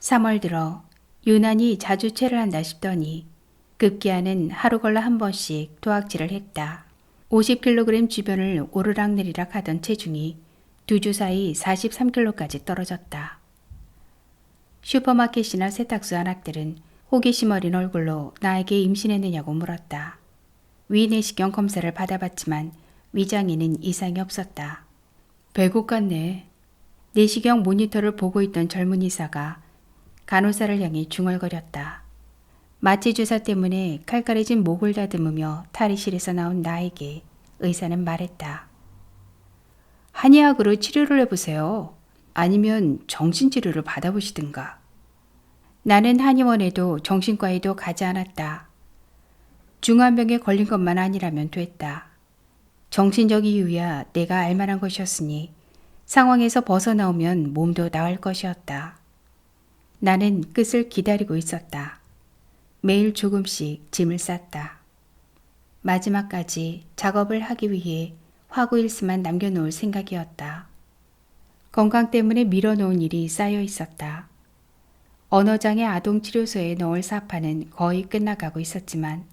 3월 들어 유난히 자주 체를 한다 싶더니 급기야는 하루 걸러 한 번씩 도학질을 했다. 50kg 주변을 오르락내리락 하던 체중이 2주 사이 43kg까지 떨어졌다. 슈퍼마켓이나 세탁소 안악들은 호기심 어린 얼굴로 나에게 임신했느냐고 물었다. 위내시경 검사를 받아봤지만 위장에는 이상이 없었다. 배고 같네. 내시경 모니터를 보고 있던 젊은 의사가 간호사를 향해 중얼거렸다. 마취 주사 때문에 칼칼해진 목을 다듬으며 탈의실에서 나온 나에게 의사는 말했다. 한의학으로 치료를 해보세요. 아니면 정신치료를 받아보시든가. 나는 한의원에도 정신과에도 가지 않았다. 중환병에 걸린 것만 아니라면 됐다. 정신적 이유야 내가 알만한 것이었으니 상황에서 벗어나오면 몸도 나을 것이었다. 나는 끝을 기다리고 있었다. 매일 조금씩 짐을 쌌다. 마지막까지 작업을 하기 위해 화구일수만 남겨놓을 생각이었다. 건강 때문에 미뤄놓은 일이 쌓여 있었다. 언어장애 아동치료소에 넣을 사파는 거의 끝나가고 있었지만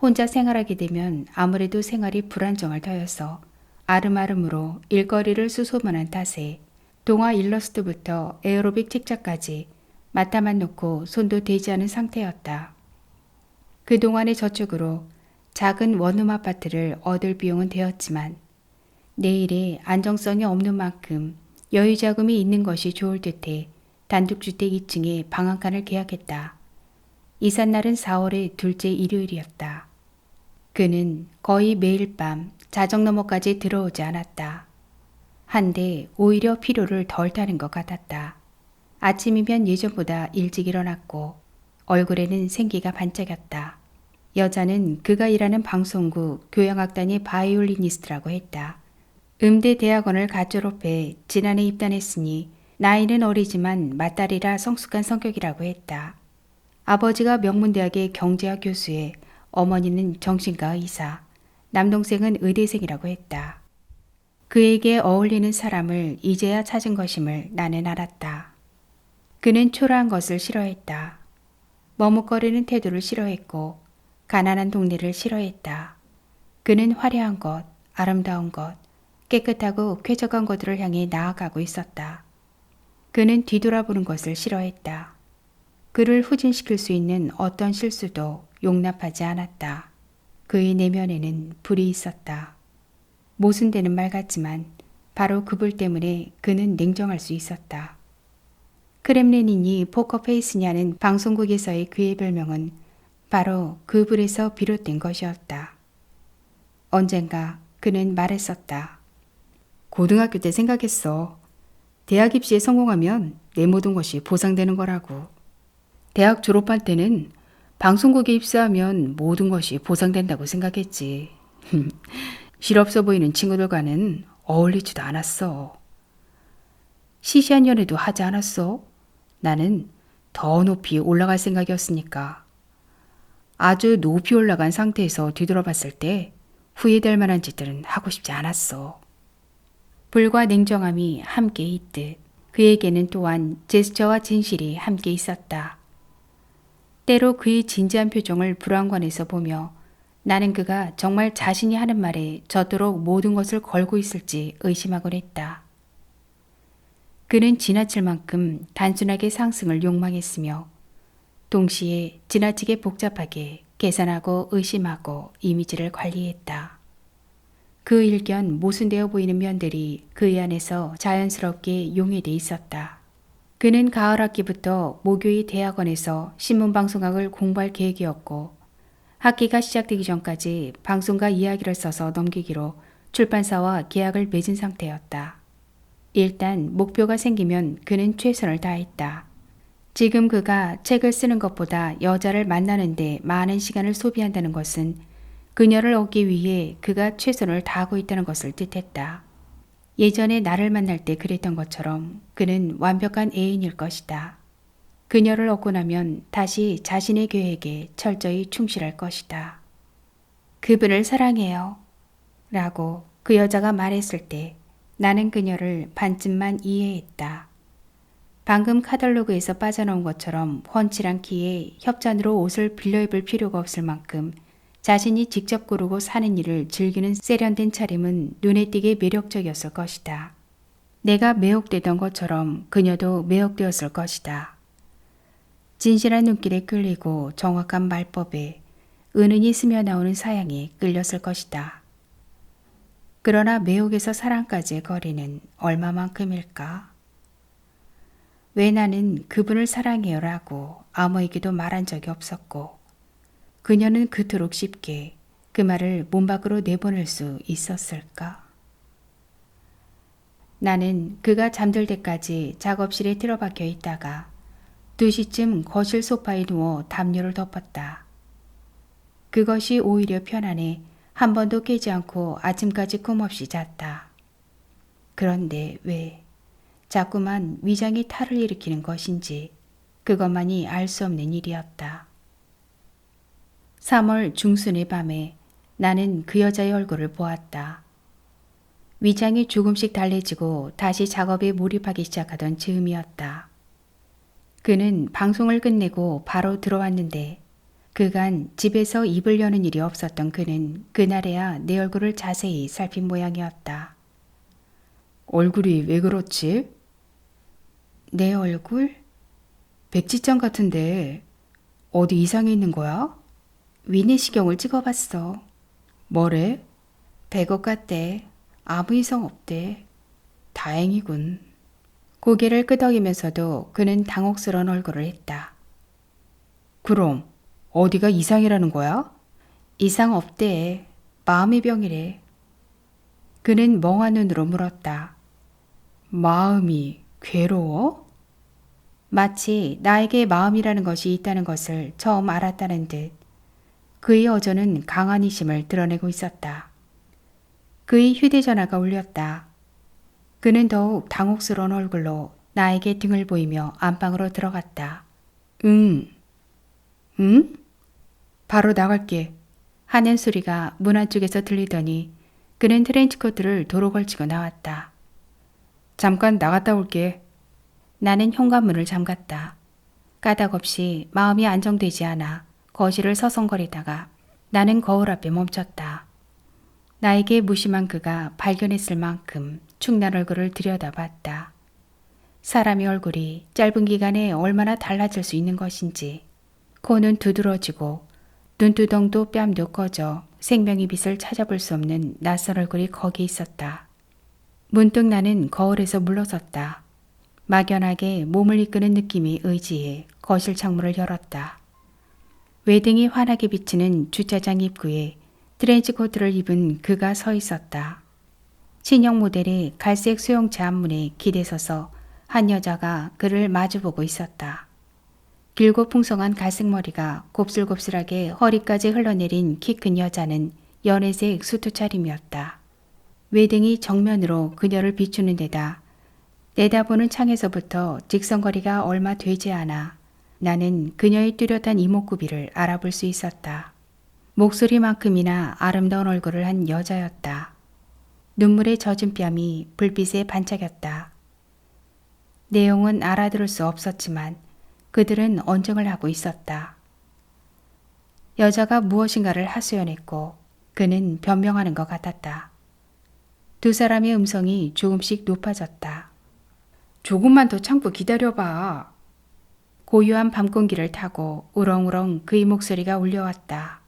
혼자 생활하게 되면 아무래도 생활이 불안정할 터여서 아름아름으로 일거리를 수소문한 탓에 동화 일러스트부터 에어로빅 책자까지 맡아만 놓고 손도 대지 않은 상태였다. 그동안의 저축으로 작은 원룸 아파트를 얻을 비용은 되었지만 내일의 안정성이 없는 만큼 여유 자금이 있는 것이 좋을 듯해 단독주택 2층에 방 한 칸을 계약했다. 이삿날은 4월의 둘째 일요일이었다. 그는 거의 매일 밤 자정 너머까지 들어오지 않았다. 한데 오히려 피로를 덜 타는 것 같았다. 아침이면 예전보다 일찍 일어났고 얼굴에는 생기가 반짝였다. 여자는 그가 일하는 방송국 교향악단의 바이올리니스트라고 했다. 음대 대학원을 갓 졸업해 지난해 입단했으니 나이는 어리지만 맏딸이라 성숙한 성격이라고 했다. 아버지가 명문대학의 경제학 교수에 어머니는 정신과 의사, 남동생은 의대생이라고 했다. 그에게 어울리는 사람을 이제야 찾은 것임을 나는 알았다. 그는 초라한 것을 싫어했다. 머뭇거리는 태도를 싫어했고 가난한 동네를 싫어했다. 그는 화려한 것, 아름다운 것, 깨끗하고 쾌적한 것들을 향해 나아가고 있었다. 그는 뒤돌아보는 것을 싫어했다. 그를 후진시킬 수 있는 어떤 실수도 용납하지 않았다. 그의 내면에는 불이 있었다. 모순되는 말 같지만 바로 그 불 때문에 그는 냉정할 수 있었다. 크렘린이니 포커페이스냐는 방송국에서의 그의 별명은 바로 그 불에서 비롯된 것이었다. 언젠가 그는 말했었다. 고등학교 때 생각했어. 대학 입시에 성공하면 내 모든 것이 보상되는 거라고. 대학 졸업할 때는 방송국에 입사하면 모든 것이 보상된다고 생각했지. 실없어 보이는 친구들과는 어울리지도 않았어. 시시한 연애도 하지 않았어. 나는 더 높이 올라갈 생각이었으니까. 아주 높이 올라간 상태에서 뒤돌아봤을 때 후회될 만한 짓들은 하고 싶지 않았어. 불과 냉정함이 함께 있듯 그에게는 또한 제스처와 진실이 함께 있었다. 때로 그의 진지한 표정을 불안관에서 보며 나는 그가 정말 자신이 하는 말에 저토록 모든 것을 걸고 있을지 의심하곤 했다. 그는 지나칠 만큼 단순하게 상승을 욕망했으며 동시에 지나치게 복잡하게 계산하고 의심하고 이미지를 관리했다. 그 일견 모순되어 보이는 면들이 그의 안에서 자연스럽게 용해돼 있었다. 그는 가을 학기부터 모교의 대학원에서 신문방송학을 공부할 계획이었고 학기가 시작되기 전까지 방송가 이야기를 써서 넘기기로 출판사와 계약을 맺은 상태였다. 일단 목표가 생기면 그는 최선을 다했다. 지금 그가 책을 쓰는 것보다 여자를 만나는 데 많은 시간을 소비한다는 것은 그녀를 얻기 위해 그가 최선을 다하고 있다는 것을 뜻했다. 예전에 나를 만날 때 그랬던 것처럼 그는 완벽한 애인일 것이다. 그녀를 얻고 나면 다시 자신의 계획에 철저히 충실할 것이다. 그분을 사랑해요. 라고 그 여자가 말했을 때 나는 그녀를 반쯤만 이해했다. 방금 카탈로그에서 빠져나온 것처럼 훤칠한 키에 협찬으로 옷을 빌려 입을 필요가 없을 만큼 자신이 직접 고르고 사는 일을 즐기는 세련된 차림은 눈에 띄게 매력적이었을 것이다. 내가 매혹되던 것처럼 그녀도 매혹되었을 것이다. 진실한 눈길에 끌리고 정확한 말법에 은은히 스며나오는 사양에 끌렸을 것이다. 그러나 매혹에서 사랑까지의 거리는 얼마만큼일까? 왜 나는 그분을 사랑해요라고 아무에게도 말한 적이 없었고 그녀는 그토록 쉽게 그 말을 몸 밖으로 내보낼 수 있었을까? 나는 그가 잠들 때까지 작업실에 틀어박혀 있다가 2시쯤 거실 소파에 누워 담요를 덮었다. 그것이 오히려 편안해 한 번도 깨지 않고 아침까지 꿈없이 잤다. 그런데 왜 자꾸만 위장이 탈을 일으키는 것인지 그것만이 알 수 없는 일이었다. 3월 중순의 밤에 나는 그 여자의 얼굴을 보았다. 위장이 조금씩 달래지고 다시 작업에 몰입하기 시작하던 즈음이었다. 그는 방송을 끝내고 바로 들어왔는데 그간 집에서 입을 여는 일이 없었던 그는 그날에야 내 얼굴을 자세히 살핀 모양이었다. 얼굴이 왜 그렇지? 내 얼굴? 백지장 같은데 어디 이상이 있는 거야? 위내시경을 찍어봤어. 뭐래? 100억 같대. 아무 이상 없대. 다행이군. 고개를 끄덕이면서도 그는 당혹스러운 얼굴을 했다. 그럼 어디가 이상이라는 거야? 이상 없대. 마음의 병이래. 그는 멍한 눈으로 물었다. 마음이 괴로워? 마치 나에게 마음이라는 것이 있다는 것을 처음 알았다는 듯 그의 어조는 강한 의심을 드러내고 있었다. 그의 휴대전화가 울렸다. 그는 더욱 당혹스러운 얼굴로 나에게 등을 보이며 안방으로 들어갔다. 응? 바로 나갈게. 하는 소리가 문 안쪽에서 들리더니 그는 트렌치코트를 도로 걸치고 나왔다. 잠깐 나갔다 올게. 나는 현관문을 잠갔다. 까닭없이 마음이 안정되지 않아 거실을 서성거리다가 나는 거울 앞에 멈췄다. 나에게 무심한 그가 발견했을 만큼 축난 얼굴을 들여다봤다. 사람의 얼굴이 짧은 기간에 얼마나 달라질 수 있는 것인지 코는 두드러지고 눈두덩도 뺨도 꺼져 생명의 빛을 찾아볼 수 없는 낯선 얼굴이 거기 있었다. 문득 나는 거울에서 물러섰다. 막연하게 몸을 이끄는 느낌이 의지해 거실 창문을 열었다. 외등이 환하게 비치는 주차장 입구에 트렌치코트를 입은 그가 서 있었다. 신형 모델의 갈색 소형차 앞문에 기대서서 한 여자가 그를 마주보고 있었다. 길고 풍성한 갈색 머리가 곱슬곱슬하게 허리까지 흘러내린 키 큰 여자는 연회색 수트 차림이었다. 외등이 정면으로 그녀를 비추는 데다 내다보는 창에서부터 직선거리가 얼마 되지 않아 나는 그녀의 뚜렷한 이목구비를 알아볼 수 있었다. 목소리만큼이나 아름다운 얼굴을 한 여자였다. 눈물에 젖은 뺨이 불빛에 반짝였다. 내용은 알아들을 수 없었지만 그들은 언쟁을 하고 있었다. 여자가 무엇인가를 하소연했고 그는 변명하는 것 같았다. 두 사람의 음성이 조금씩 높아졌다. 조금만 더 참고 기다려봐. 고요한 밤 공기를 타고 우렁우렁 그의 목소리가 울려왔다.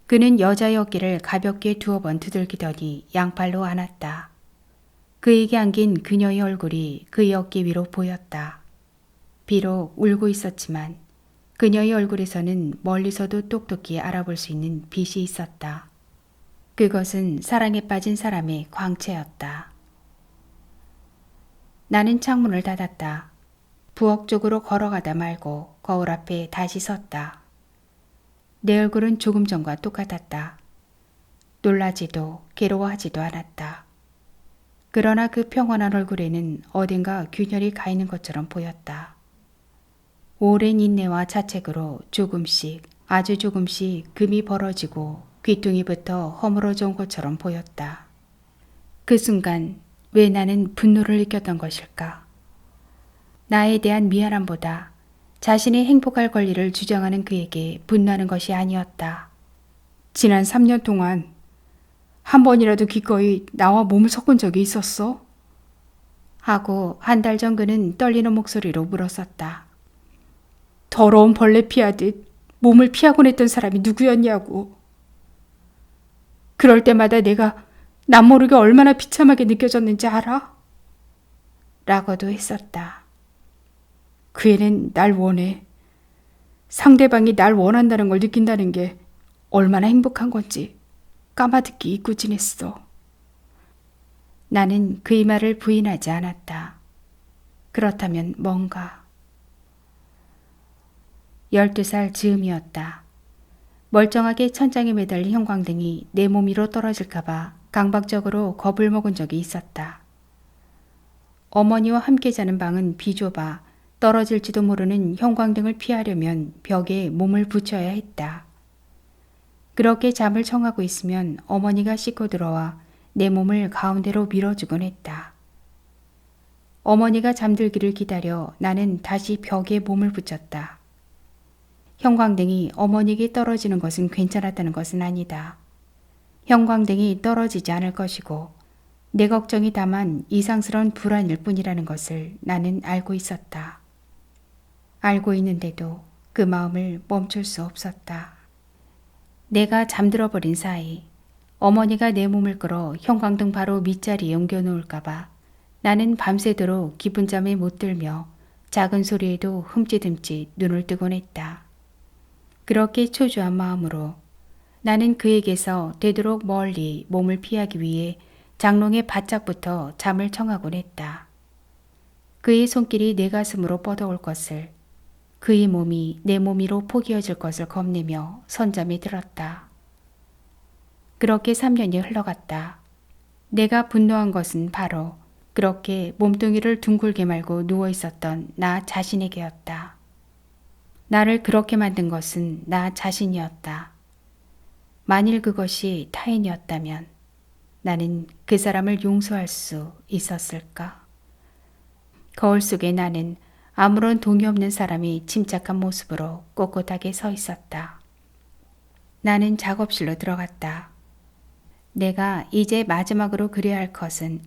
그는 여자의 어깨를 가볍게 두어 번 두들기더니 양팔로 안았다. 그에게 안긴 그녀의 얼굴이 그의 어깨 위로 보였다. 비록 울고 있었지만 그녀의 얼굴에서는 멀리서도 똑똑히 알아볼 수 있는 빛이 있었다. 그것은 사랑에 빠진 사람의 광채였다. 나는 창문을 닫았다. 부엌 쪽으로 걸어가다 말고 거울 앞에 다시 섰다. 내 얼굴은 조금 전과 똑같았다. 놀라지도 괴로워하지도 않았다. 그러나 그 평온한 얼굴에는 어딘가 균열이 가 있는 것처럼 보였다. 오랜 인내와 자책으로 조금씩 아주 조금씩 금이 벌어지고 귀퉁이부터 허물어져 온 것처럼 보였다. 그 순간 왜 나는 분노를 느꼈던 것일까? 나에 대한 미안함보다 자신이 행복할 권리를 주장하는 그에게 분노하는 것이 아니었다. 지난 3년 동안 한 번이라도 기꺼이 나와 몸을 섞은 적이 있었어? 하고 한 달 전 그는 떨리는 목소리로 물었었다. 더러운 벌레 피하듯 몸을 피하곤 했던 사람이 누구였냐고. 그럴 때마다 내가 남 모르게 얼마나 비참하게 느껴졌는지 알아? 라고도 했었다. 그 애는 날 원해. 상대방이 날 원한다는 걸 느낀다는 게 얼마나 행복한 건지 까마득히 잊고 지냈어. 나는 그의 말을 부인하지 않았다. 그렇다면 뭔가. 12살 즈음이었다. 멀쩡하게 천장에 매달린 형광등이 내 몸 위로 떨어질까봐 강박적으로 겁을 먹은 적이 있었다. 어머니와 함께 자는 방은 비좁아 떨어질지도 모르는 형광등을 피하려면 벽에 몸을 붙여야 했다. 그렇게 잠을 청하고 있으면 어머니가 씻고 들어와 내 몸을 가운데로 밀어주곤 했다. 어머니가 잠들기를 기다려 나는 다시 벽에 몸을 붙였다. 형광등이 어머니에게 떨어지는 것은 괜찮았다는 것은 아니다. 형광등이 떨어지지 않을 것이고 내 걱정이 다만 이상스러운 불안일 뿐이라는 것을 나는 알고 있었다. 알고 있는데도 그 마음을 멈출 수 없었다. 내가 잠들어 버린 사이 어머니가 내 몸을 끌어 형광등 바로 밑자리에 옮겨 놓을까봐 나는 밤새도록 깊은 잠에 못 들며 작은 소리에도 흠칫흠칫 눈을 뜨곤 했다. 그렇게 초조한 마음으로 나는 그에게서 되도록 멀리 몸을 피하기 위해 장롱에 바짝붙어 잠을 청하곤 했다. 그의 손길이 내 가슴으로 뻗어올 것을, 그의 몸이 내 몸 위로 포개어질 것을 겁내며 선잠에 들었다. 그렇게 3년이 흘러갔다. 내가 분노한 것은 바로 그렇게 몸뚱이를 둥글게 말고 누워 있었던 나 자신에게였다. 나를 그렇게 만든 것은 나 자신이었다. 만일 그것이 타인이었다면 나는 그 사람을 용서할 수 있었을까? 거울 속에 나는 아무런 동의 없는 사람이 침착한 모습으로 꼿꼿하게 서 있었다. 나는 작업실로 들어갔다. 내가 이제 마지막으로 그려야 할 것은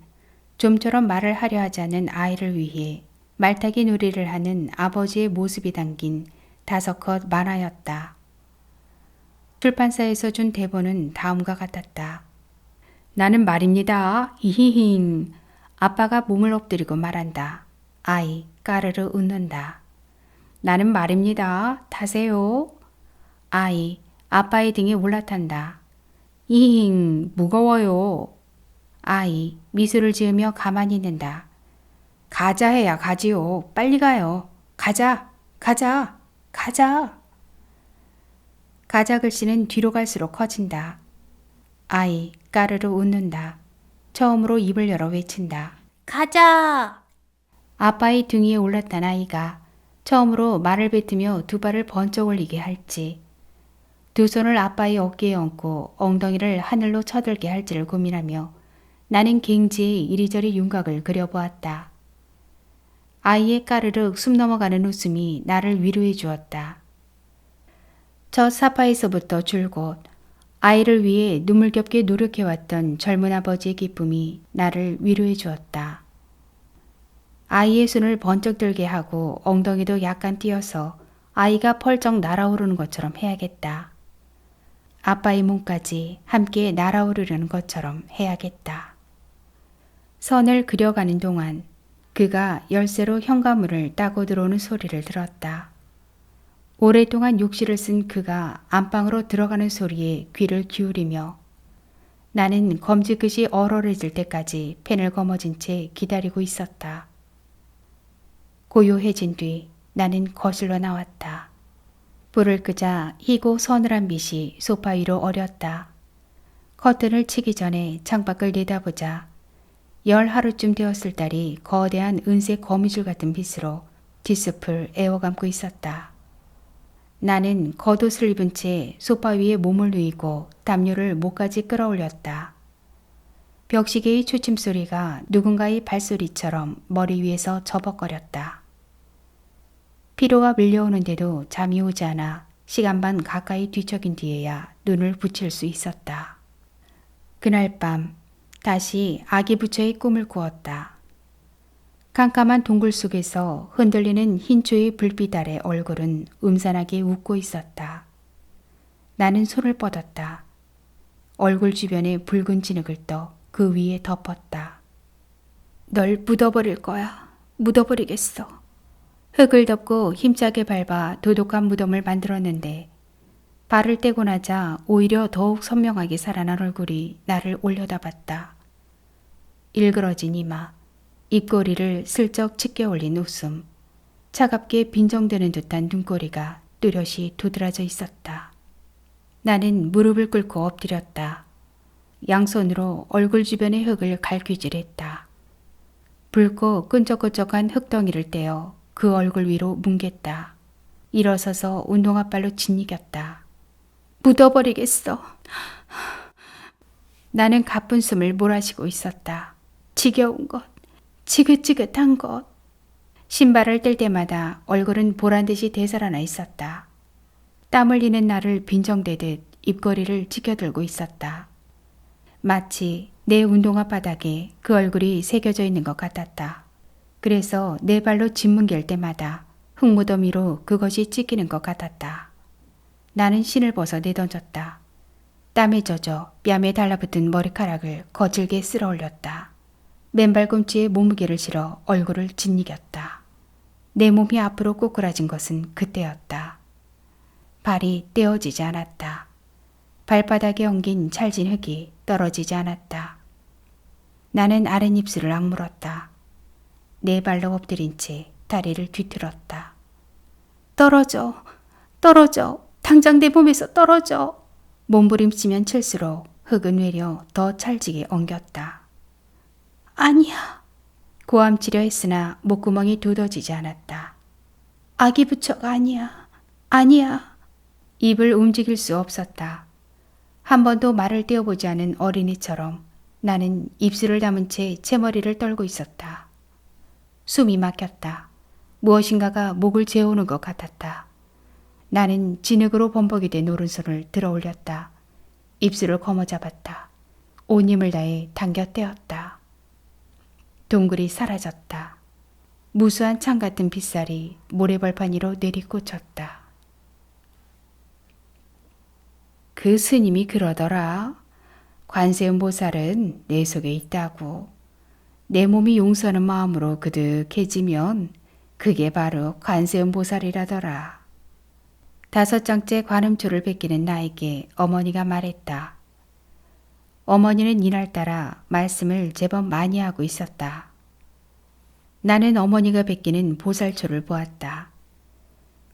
좀처럼 말을 하려 하지 않는 아이를 위해 말타기 놀이를 하는 아버지의 모습이 담긴 5컷 만화였다. 출판사에서 준 대본은 다음과 같았다. 나는 말입니다. 히히힝. 아빠가 몸을 엎드리고 말한다. 아이 까르르 웃는다. 나는 말입니다. 타세요. 아이 아빠의 등에 올라탄다. 히힝 무거워요. 아이 미소를 지으며 가만히 있는다. 가자 해야 가지요. 빨리 가요. 가자. 가자. 가자. 가자 글씨는 뒤로 갈수록 커진다. 아이 까르르 웃는다. 처음으로 입을 열어 외친다. 가자! 아빠의 등 위에 올랐던 아이가 처음으로 말을 뱉으며 두 발을 번쩍 올리게 할지, 두 손을 아빠의 어깨에 얹고 엉덩이를 하늘로 쳐들게 할지를 고민하며 나는 갱지에 이리저리 윤곽을 그려보았다. 아이의 까르륵 숨 넘어가는 웃음이 나를 위로해 주었다. 첫 사파에서부터 줄곧 아이를 위해 눈물겹게 노력해왔던 젊은 아버지의 기쁨이 나를 위로해 주었다. 아이의 손을 번쩍 들게 하고 엉덩이도 약간 띄어서 아이가 펄쩍 날아오르는 것처럼 해야겠다. 아빠의 몸까지 함께 날아오르려는 것처럼 해야겠다. 선을 그려가는 동안 그가 열쇠로 현관문을 따고 들어오는 소리를 들었다. 오랫동안 욕실을 쓴 그가 안방으로 들어가는 소리에 귀를 기울이며 나는 검지끝이 얼얼해질 때까지 펜을 거머쥔 채 기다리고 있었다. 고요해진 뒤 나는 거실로 나왔다. 불을 끄자 희고 서늘한 빛이 소파 위로 어렸다. 커튼을 치기 전에 창밖을 내다보자 열 하루쯤 되었을 달이 거대한 은색 거미줄 같은 빛으로 뒷숲을 에워감고 있었다. 나는 겉옷을 입은 채 소파 위에 몸을 누이고 담요를 목까지 끌어올렸다. 벽시계의 초침소리가 누군가의 발소리처럼 머리 위에서 저벅거렸다. 피로가 밀려오는데도 잠이 오지 않아 시간 반 가까이 뒤척인 뒤에야 눈을 붙일 수 있었다. 그날 밤 다시 아기 부처의 꿈을 꾸었다. 깜깜한 동굴 속에서 흔들리는 흰초의 불빛 아래 얼굴은 음산하게 웃고 있었다. 나는 손을 뻗었다. 얼굴 주변에 붉은 진흙을 떠 그 위에 덮었다. 널 묻어버릴 거야. 묻어버리겠어. 흙을 덮고 힘차게 밟아 도독한 무덤을 만들었는데 발을 떼고 나자 오히려 더욱 선명하게 살아난 얼굴이 나를 올려다봤다. 일그러진 이마, 입꼬리를 슬쩍 치켜 올린 웃음, 차갑게 빈정대는 듯한 눈꼬리가 뚜렷이 두드러져 있었다. 나는 무릎을 꿇고 엎드렸다. 양손으로 얼굴 주변의 흙을 갈퀴질했다. 붉고 끈적끈적한 흙덩이를 떼어 그 얼굴 위로 뭉갰다. 일어서서 운동화발로 짓이겼다. 묻어버리겠어. 나는 가쁜 숨을 몰아쉬고 있었다. 지겨운 것, 지긋지긋한 것. 신발을 뗄 때마다 얼굴은 보란듯이 되살아나 있었다. 땀 흘리는 나를 빈정대듯 입꼬리를 치켜들고 있었다. 마치 내 운동화 바닥에 그 얼굴이 새겨져 있는 것 같았다. 그래서 내 발로 짓뭉갤 때마다 흙무더미로 그것이 찍히는 것 같았다. 나는 신을 벗어 내던졌다. 땀에 젖어 뺨에 달라붙은 머리카락을 거칠게 쓸어 올렸다. 맨발꿈치에 몸무게를 실어 얼굴을 짓이겼다. 내 몸이 앞으로 꼬꾸라진 것은 그때였다. 발이 떼어지지 않았다. 발바닥에 엉긴 찰진 흙이 떨어지지 않았다. 나는 아랫입술을 악물었다. 네 발로 엎드린 채 다리를 뒤틀었다. 떨어져, 떨어져, 당장 내 몸에서 떨어져. 몸부림치면 칠수록 흙은 외려 더 찰지게 엉겼다. 아니야. 고함치려 했으나 목구멍이 두더지지 않았다. 아기 부처가 아니야. 아니야. 입을 움직일 수 없었다. 한 번도 말을 떼어보지 않은 어린이처럼 나는 입술을 다문 채 머리를 떨고 있었다. 숨이 막혔다. 무엇인가가 목을 재우는 것 같았다. 나는 진흙으로 범벅이 된 오른손을 들어 올렸다. 입술을 거머잡았다. 온 힘을 다해 당겨 떼었다. 동굴이 사라졌다. 무수한 창 같은 빗살이 모래벌판 위로 내리꽂혔다. 그 스님이 그러더라. 관세음보살은 내 속에 있다고. 내 몸이 용서하는 마음으로 그득해지면 그게 바로 관세음보살이라더라. 5장째 관음초를 베끼는 나에게 어머니가 말했다. 어머니는 이날따라 말씀을 제법 많이 하고 있었다. 나는 어머니가 베끼는 보살초를 보았다.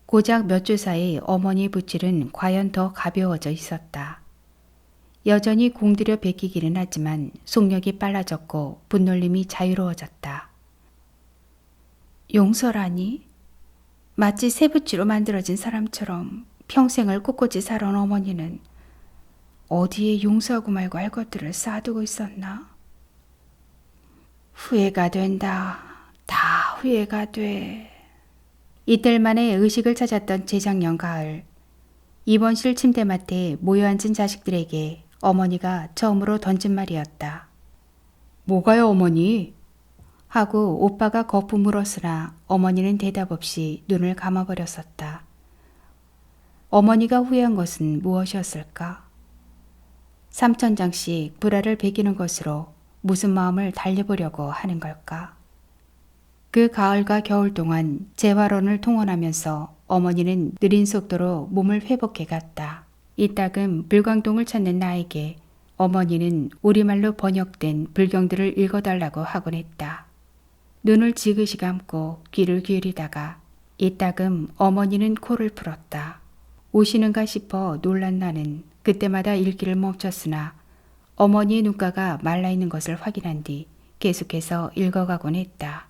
고작 몇 주 사이 어머니의 붓질은 과연 더 가벼워져 있었다. 여전히 공들여 베끼기는 하지만 속력이 빨라졌고 분놀림이 자유로워졌다. 용서라니? 마치 쇠붙이로 만들어진 사람처럼 평생을 꼿꼿이 살아온 어머니는 어디에 용서하고 말고 할 것들을 쌓아두고 있었나? 후회가 된다. 다 후회가 돼. 이틀 만에 의식을 찾았던 재작년 가을, 입원실 침대맡에 모여앉은 자식들에게 어머니가 처음으로 던진 말이었다. 뭐가요, 어머니? 하고 오빠가 거푸 물었으나 어머니는 대답 없이 눈을 감아버렸었다. 어머니가 후회한 것은 무엇이었을까? 3,000장씩 불화를 베기는 것으로 무슨 마음을 달래보려고 하는 걸까? 그 가을과 겨울 동안 재활원을 통원하면서 어머니는 느린 속도로 몸을 회복해 갔다. 이따금 불광동을 찾는 나에게 어머니는 우리말로 번역된 불경들을 읽어달라고 하곤 했다. 눈을 지그시 감고 귀를 기울이다가 이따금 어머니는 코를 풀었다. 우시는가 싶어 놀란 나는 그때마다 읽기를 멈췄으나 어머니의 눈가가 말라있는 것을 확인한 뒤 계속해서 읽어가곤 했다.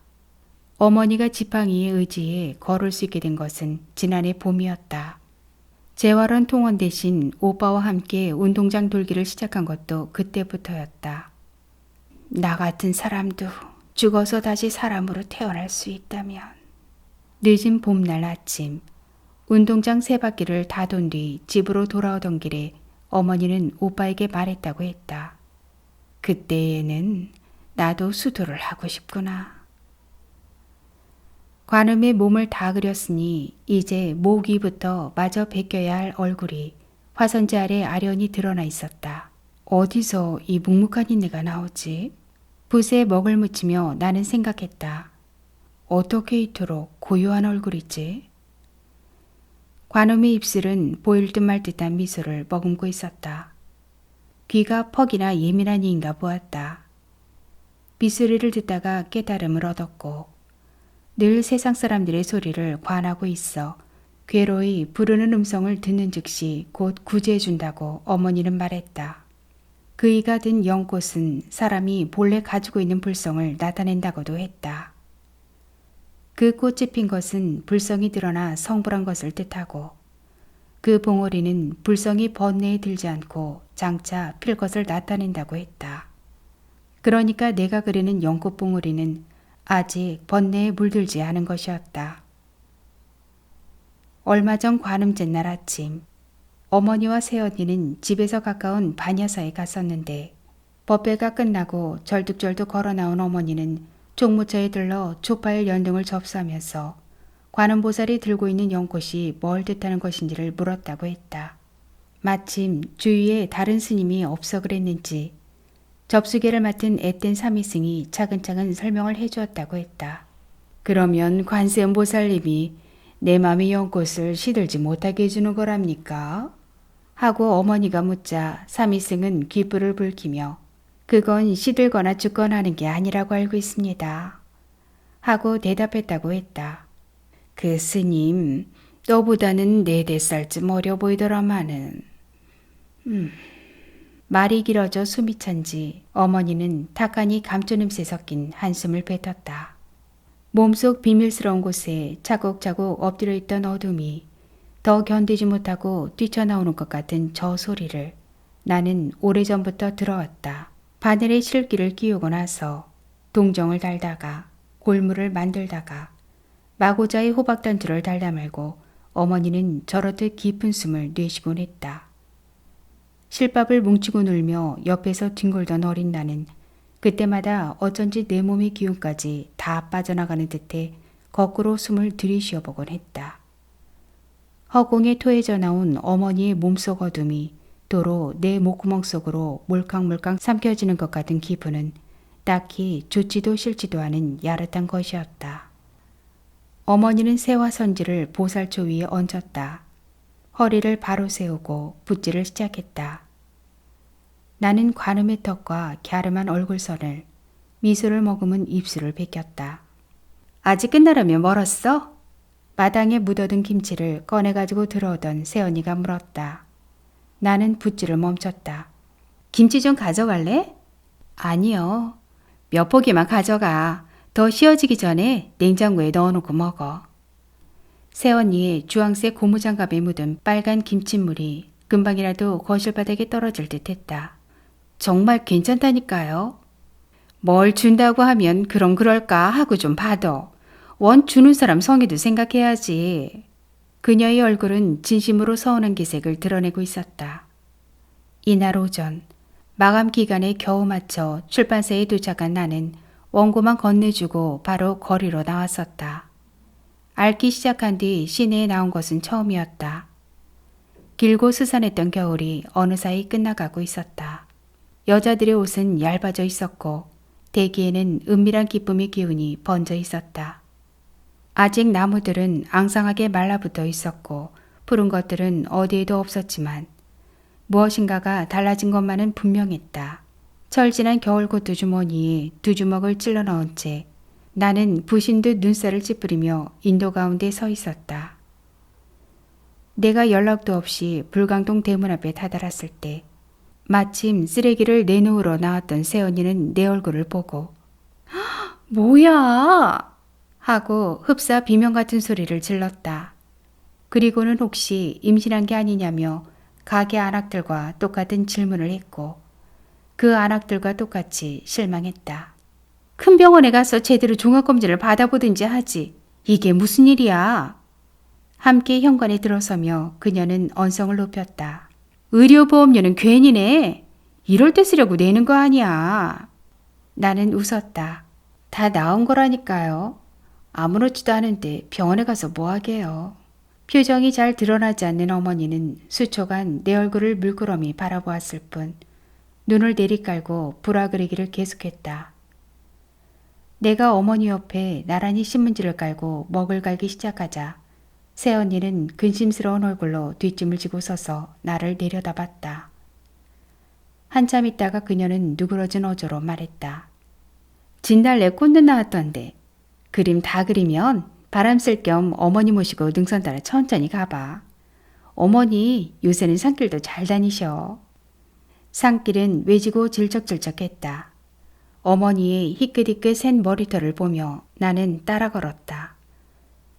어머니가 지팡이에 의지해 걸을 수 있게 된 것은 지난해 봄이었다. 재활원 통원 대신 오빠와 함께 운동장 돌기를 시작한 것도 그때부터였다. 나 같은 사람도 죽어서 다시 사람으로 태어날 수 있다면. 늦은 봄날 아침, 운동장 세 바퀴를 다 돈 뒤 집으로 돌아오던 길에 어머니는 오빠에게 말했다고 했다. 그때에는 나도 수도를 하고 싶구나. 관음에 몸을 다 그렸으니 이제 목 위부터 마저 베껴야 할 얼굴이 화선지 아래 아련히 드러나 있었다. 어디서 이 묵묵한 인내가 나오지? 붓에 먹을 묻히며 나는 생각했다. 어떻게 이토록 고요한 얼굴이지? 관음의 입술은 보일 듯 말 듯한 미소를 머금고 있었다. 귀가 퍽이나 예민한 이인가 보았다. 빗소리를 듣다가 깨달음을 얻었고 늘 세상 사람들의 소리를 관하고 있어 괴로이 부르는 음성을 듣는 즉시 곧 구제해준다고 어머니는 말했다. 그이가 든 연꽃은 사람이 본래 가지고 있는 불성을 나타낸다고도 했다. 그 꽃이 핀 것은 불성이 드러나 성불한 것을 뜻하고 그 봉오리는 불성이 번뇌에 들지 않고 장차 필 것을 나타낸다고 했다. 그러니까 내가 그리는 연꽃 봉오리는 아직 번뇌에 물들지 않은 것이었다. 얼마 전 관음제 날 아침 어머니와 새언니는 집에서 가까운 반야사에 갔었는데 법회가 끝나고 절뚝절뚝 걸어 나온 어머니는 종무처에 들러 초파일 연등을 접수하면서 관음보살이 들고 있는 연꽃이 뭘 뜻하는 것인지를 물었다고 했다. 마침 주위에 다른 스님이 없어 그랬는지 접수계를 맡은 앳된 사미승이 차근차근 설명을 해주었다고 했다. 그러면 관세음 보살님이 내 맘의 연꽃을 시들지 못하게 해주는 거랍니까? 하고 어머니가 묻자 사미승은 귓불을 붉히며 그건 시들거나 죽거나 하는 게 아니라고 알고 있습니다. 하고 대답했다고 했다. 그 스님, 너보다는 4-5살쯤 어려 보이더라마는. 말이 길어져 숨이 찬지 어머니는 탁하니 감초 냄새 섞인 한숨을 뱉었다. 몸속 비밀스러운 곳에 차곡차곡 엎드려 있던 어둠이 더 견디지 못하고 뛰쳐나오는 것 같은 저 소리를 나는 오래전부터 들어왔다. 바늘에 실기를 끼우고 나서 동정을 달다가 골무를 만들다가 마고자의 호박단추를 달다 말고 어머니는 저렇듯 깊은 숨을 내쉬곤 했다. 실밥을 뭉치고 놀며 옆에서 뒹굴던 어린 나는 그때마다 어쩐지 내 몸의 기운까지 다 빠져나가는 듯해 거꾸로 숨을 들이쉬어보곤 했다. 허공에 토해져 나온 어머니의 몸속 어둠이 도로 내 목구멍 속으로 몰캉몰캉 삼켜지는 것 같은 기분은 딱히 좋지도 싫지도 않은 야릇한 것이었다. 어머니는 새화선지를 보살초 위에 얹었다. 허리를 바로 세우고 붓질을 시작했다. 나는 관음의 턱과 갸름한 얼굴선을 미소를 머금은 입술을 베꼈다. 아직 끝나려면 멀었어? 마당에 묻어둔 김치를 꺼내가지고 들어오던 새언니가 물었다. 나는 붓질을 멈췄다. 김치 좀 가져갈래? 아니요. 몇 포기만 가져가. 더 씌어지기 전에 냉장고에 넣어놓고 먹어. 새언니의 주황색 고무장갑에 묻은 빨간 김칫물이 금방이라도 거실 바닥에 떨어질 듯했다. 정말 괜찮다니까요. 뭘 준다고 하면 그럼 그럴까 하고 좀 봐도 원 주는 사람 성의도 생각해야지. 그녀의 얼굴은 진심으로 서운한 기색을 드러내고 있었다. 이날 오전 마감 기간에 겨우 맞춰 출판사에 도착한 나는 원고만 건네주고 바로 거리로 나왔었다. 앓기 시작한 뒤 시내에 나온 것은 처음이었다. 길고 스산했던 겨울이 어느 사이 끝나가고 있었다. 여자들의 옷은 얇아져 있었고 대기에는 은밀한 기쁨의 기운이 번져 있었다. 아직 나무들은 앙상하게 말라붙어 있었고 푸른 것들은 어디에도 없었지만 무엇인가가 달라진 것만은 분명했다. 철진한 겨울꽃 두 주머니에 두 주먹을 찔러 넣은 채 나는 부신 듯 눈살을 찌푸리며 인도 가운데 서 있었다. 내가 연락도 없이 불광동 대문 앞에 다다랐을 때 마침 쓰레기를 내놓으러 나왔던 새언니는 내 얼굴을 보고 뭐야! 하고 흡사 비명 같은 소리를 질렀다. 그리고는 혹시 임신한 게 아니냐며 가게 안악들과 똑같은 질문을 했고 그 안악들과 똑같이 실망했다. 큰 병원에 가서 제대로 종합검진을 받아보든지 하지. 이게 무슨 일이야? 함께 현관에 들어서며 그녀는 언성을 높였다. 의료보험료는 괜히 내. 이럴 때 쓰려고 내는 거 아니야. 나는 웃었다. 다 나은 거라니까요. 아무렇지도 않은데 병원에 가서 뭐 하게요. 표정이 잘 드러나지 않는 어머니는 수초간 내 얼굴을 물끄러미 바라보았을 뿐 눈을 내리깔고 불화그리기를 계속했다. 내가 어머니 옆에 나란히 신문지를 깔고 먹을 갈기 시작하자 새언니는 근심스러운 얼굴로 뒷짐을 지고 서서 나를 내려다봤다. 한참 있다가 그녀는 누그러진 어조로 말했다. 진달래 꽃눈 나왔던데 그림 다 그리면 바람 쓸 겸 어머니 모시고 능선 따라 천천히 가봐. 어머니 요새는 산길도 잘 다니셔. 산길은 외지고 질척질척했다. 어머니의 희끗희끗 센 머리털을 보며 나는 따라 걸었다.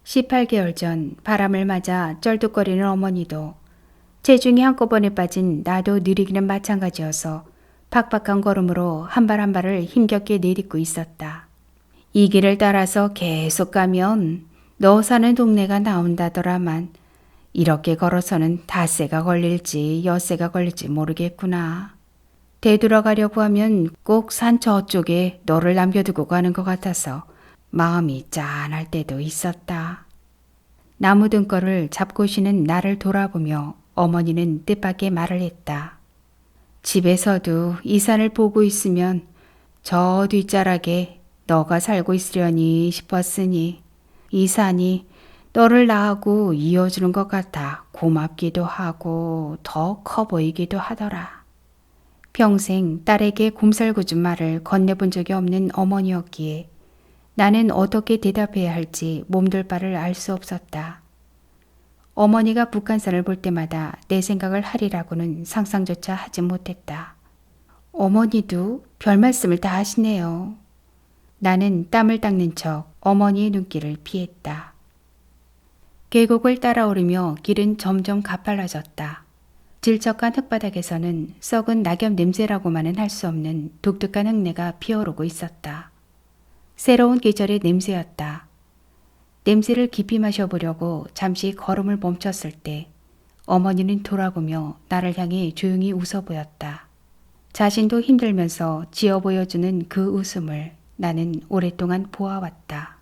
18개월 전 바람을 맞아 쩔뚝거리는 어머니도 체중이 한꺼번에 빠진 나도 느리기는 마찬가지여서 팍팍한 걸음으로 한 발 한 발을 힘겹게 내딛고 있었다. 이 길을 따라서 계속 가면 너 사는 동네가 나온다더라만 이렇게 걸어서는 닷새가 걸릴지 엿새가 걸릴지 모르겠구나. 되돌아가려고 하면 꼭 산 저쪽에 너를 남겨두고 가는 것 같아서 마음이 짠할 때도 있었다. 나무 등걸을 잡고 쉬는 나를 돌아보며 어머니는 뜻밖의 말을 했다. 집에서도 이 산을 보고 있으면 저 뒷자락에 너가 살고 있으려니 싶었으니 이 산이 너를 나하고 이어주는 것 같아 고맙기도 하고 더 커 보이기도 하더라. 평생 딸에게 곰살구준 말을 건네본 적이 없는 어머니였기에 나는 어떻게 대답해야 할지 몸둘 바를 알 수 없었다. 어머니가 북한산을 볼 때마다 내 생각을 하리라고는 상상조차 하지 못했다. 어머니도 별 말씀을 다 하시네요. 나는 땀을 닦는 척 어머니의 눈길을 피했다. 계곡을 따라오르며 길은 점점 가팔라졌다. 질척한 흙바닥에서는 썩은 낙엽 냄새라고만은 할 수 없는 독특한 흙내가 피어오르고 있었다. 새로운 계절의 냄새였다. 냄새를 깊이 마셔보려고 잠시 걸음을 멈췄을 때 어머니는 돌아보며 나를 향해 조용히 웃어 보였다. 자신도 힘들면서 지어 보여주는 그 웃음을 나는 오랫동안 보아왔다.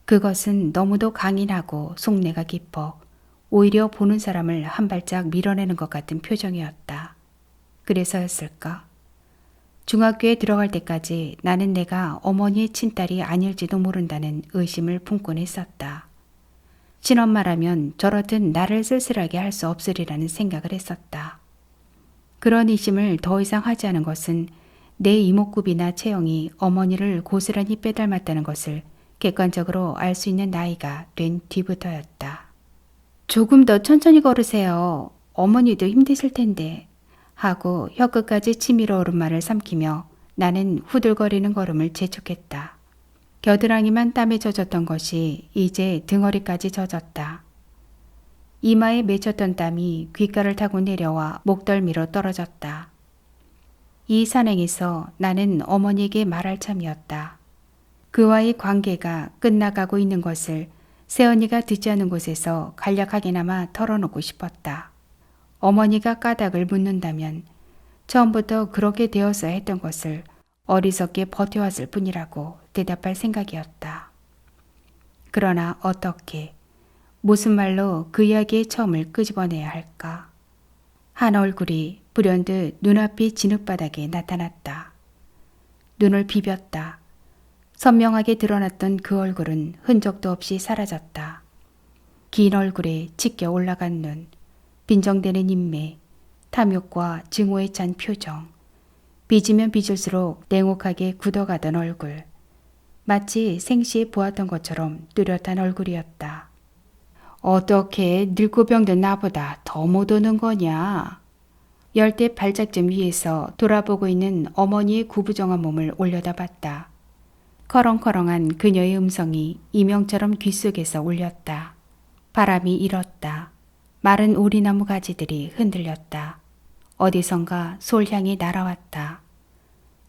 그것은 너무도 강인하고 속내가 깊어 오히려 보는 사람을 한 발짝 밀어내는 것 같은 표정이었다. 그래서였을까? 중학교에 들어갈 때까지 나는 내가 어머니의 친딸이 아닐지도 모른다는 의심을 품곤 했었다. 친엄마라면 저렇듯 나를 쓸쓸하게 할 수 없으리라는 생각을 했었다. 그런 의심을 더 이상 하지 않은 것은 내 이목구비나 체형이 어머니를 고스란히 빼닮았다는 것을 객관적으로 알 수 있는 나이가 된 뒤부터였다. 조금 더 천천히 걸으세요. 어머니도 힘드실 텐데. 하고 혀끝까지 치밀어 오른 말을 삼키며 나는 후들거리는 걸음을 재촉했다. 겨드랑이만 땀에 젖었던 것이 이제 등허리까지 젖었다. 이마에 맺혔던 땀이 귓가를 타고 내려와 목덜미로 떨어졌다. 이 산행에서 나는 어머니에게 말할 참이었다. 그와의 관계가 끝나가고 있는 것을 새언니가 듣지 않은 곳에서 간략하게나마 털어놓고 싶었다. 어머니가 까닭을 묻는다면 처음부터 그렇게 되었어야 했던 것을 어리석게 버텨왔을 뿐이라고 대답할 생각이었다. 그러나 어떻게, 무슨 말로 그 이야기의 처음을 끄집어내야 할까? 한 얼굴이 불현듯 눈앞이 진흙바닥에 나타났다. 눈을 비볐다. 선명하게 드러났던 그 얼굴은 흔적도 없이 사라졌다. 긴 얼굴에 짙게 올라간 눈, 빈정대는 인매, 탐욕과 증오에 찬 표정, 빚으면 빚을수록 냉혹하게 굳어가던 얼굴, 마치 생시에 보았던 것처럼 뚜렷한 얼굴이었다. 어떻게 늙고 병든 나보다 더 못 오는 거냐? 열대 발작점 위에서 돌아보고 있는 어머니의 구부정한 몸을 올려다봤다. 커렁커렁한 그녀의 음성이 이명처럼 귓속에서 울렸다. 바람이 일었다. 마른 오리나무 가지들이 흔들렸다. 어디선가 솔향이 날아왔다.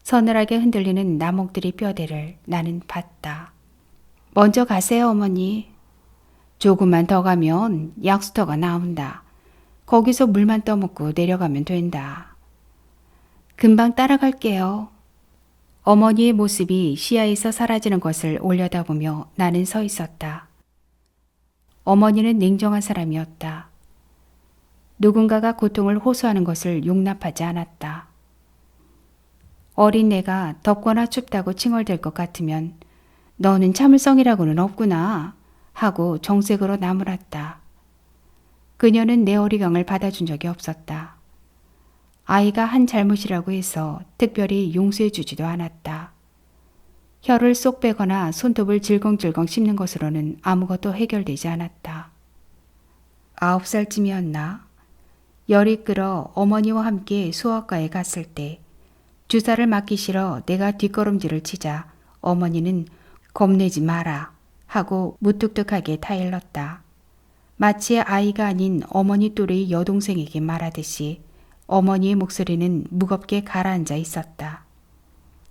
서늘하게 흔들리는 나목들의 뼈대를 나는 봤다. 먼저 가세요, 어머니. 조금만 더 가면 약수터가 나온다. 거기서 물만 떠먹고 내려가면 된다. 금방 따라갈게요. 어머니의 모습이 시야에서 사라지는 것을 올려다보며 나는 서 있었다. 어머니는 냉정한 사람이었다. 누군가가 고통을 호소하는 것을 용납하지 않았다. 어린 내가 덥거나 춥다고 칭얼댈 것 같으면 너는 참을성이라고는 없구나 하고 정색으로 나무랐다. 그녀는 내 어리광을 받아준 적이 없었다. 아이가 한 잘못이라고 해서 특별히 용서해 주지도 않았다. 혀를 쏙 빼거나 손톱을 질겅질겅 씹는 것으로는 아무것도 해결되지 않았다. 9살쯤이었나? 열이 끓어 어머니와 함께 수학과에 갔을 때 주사를 맞기 싫어 내가 뒷걸음질을 치자 어머니는 겁내지 마라 하고 무뚝뚝하게 타일렀다. 마치 아이가 아닌 어머니 또래의 여동생에게 말하듯이 어머니의 목소리는 무겁게 가라앉아 있었다.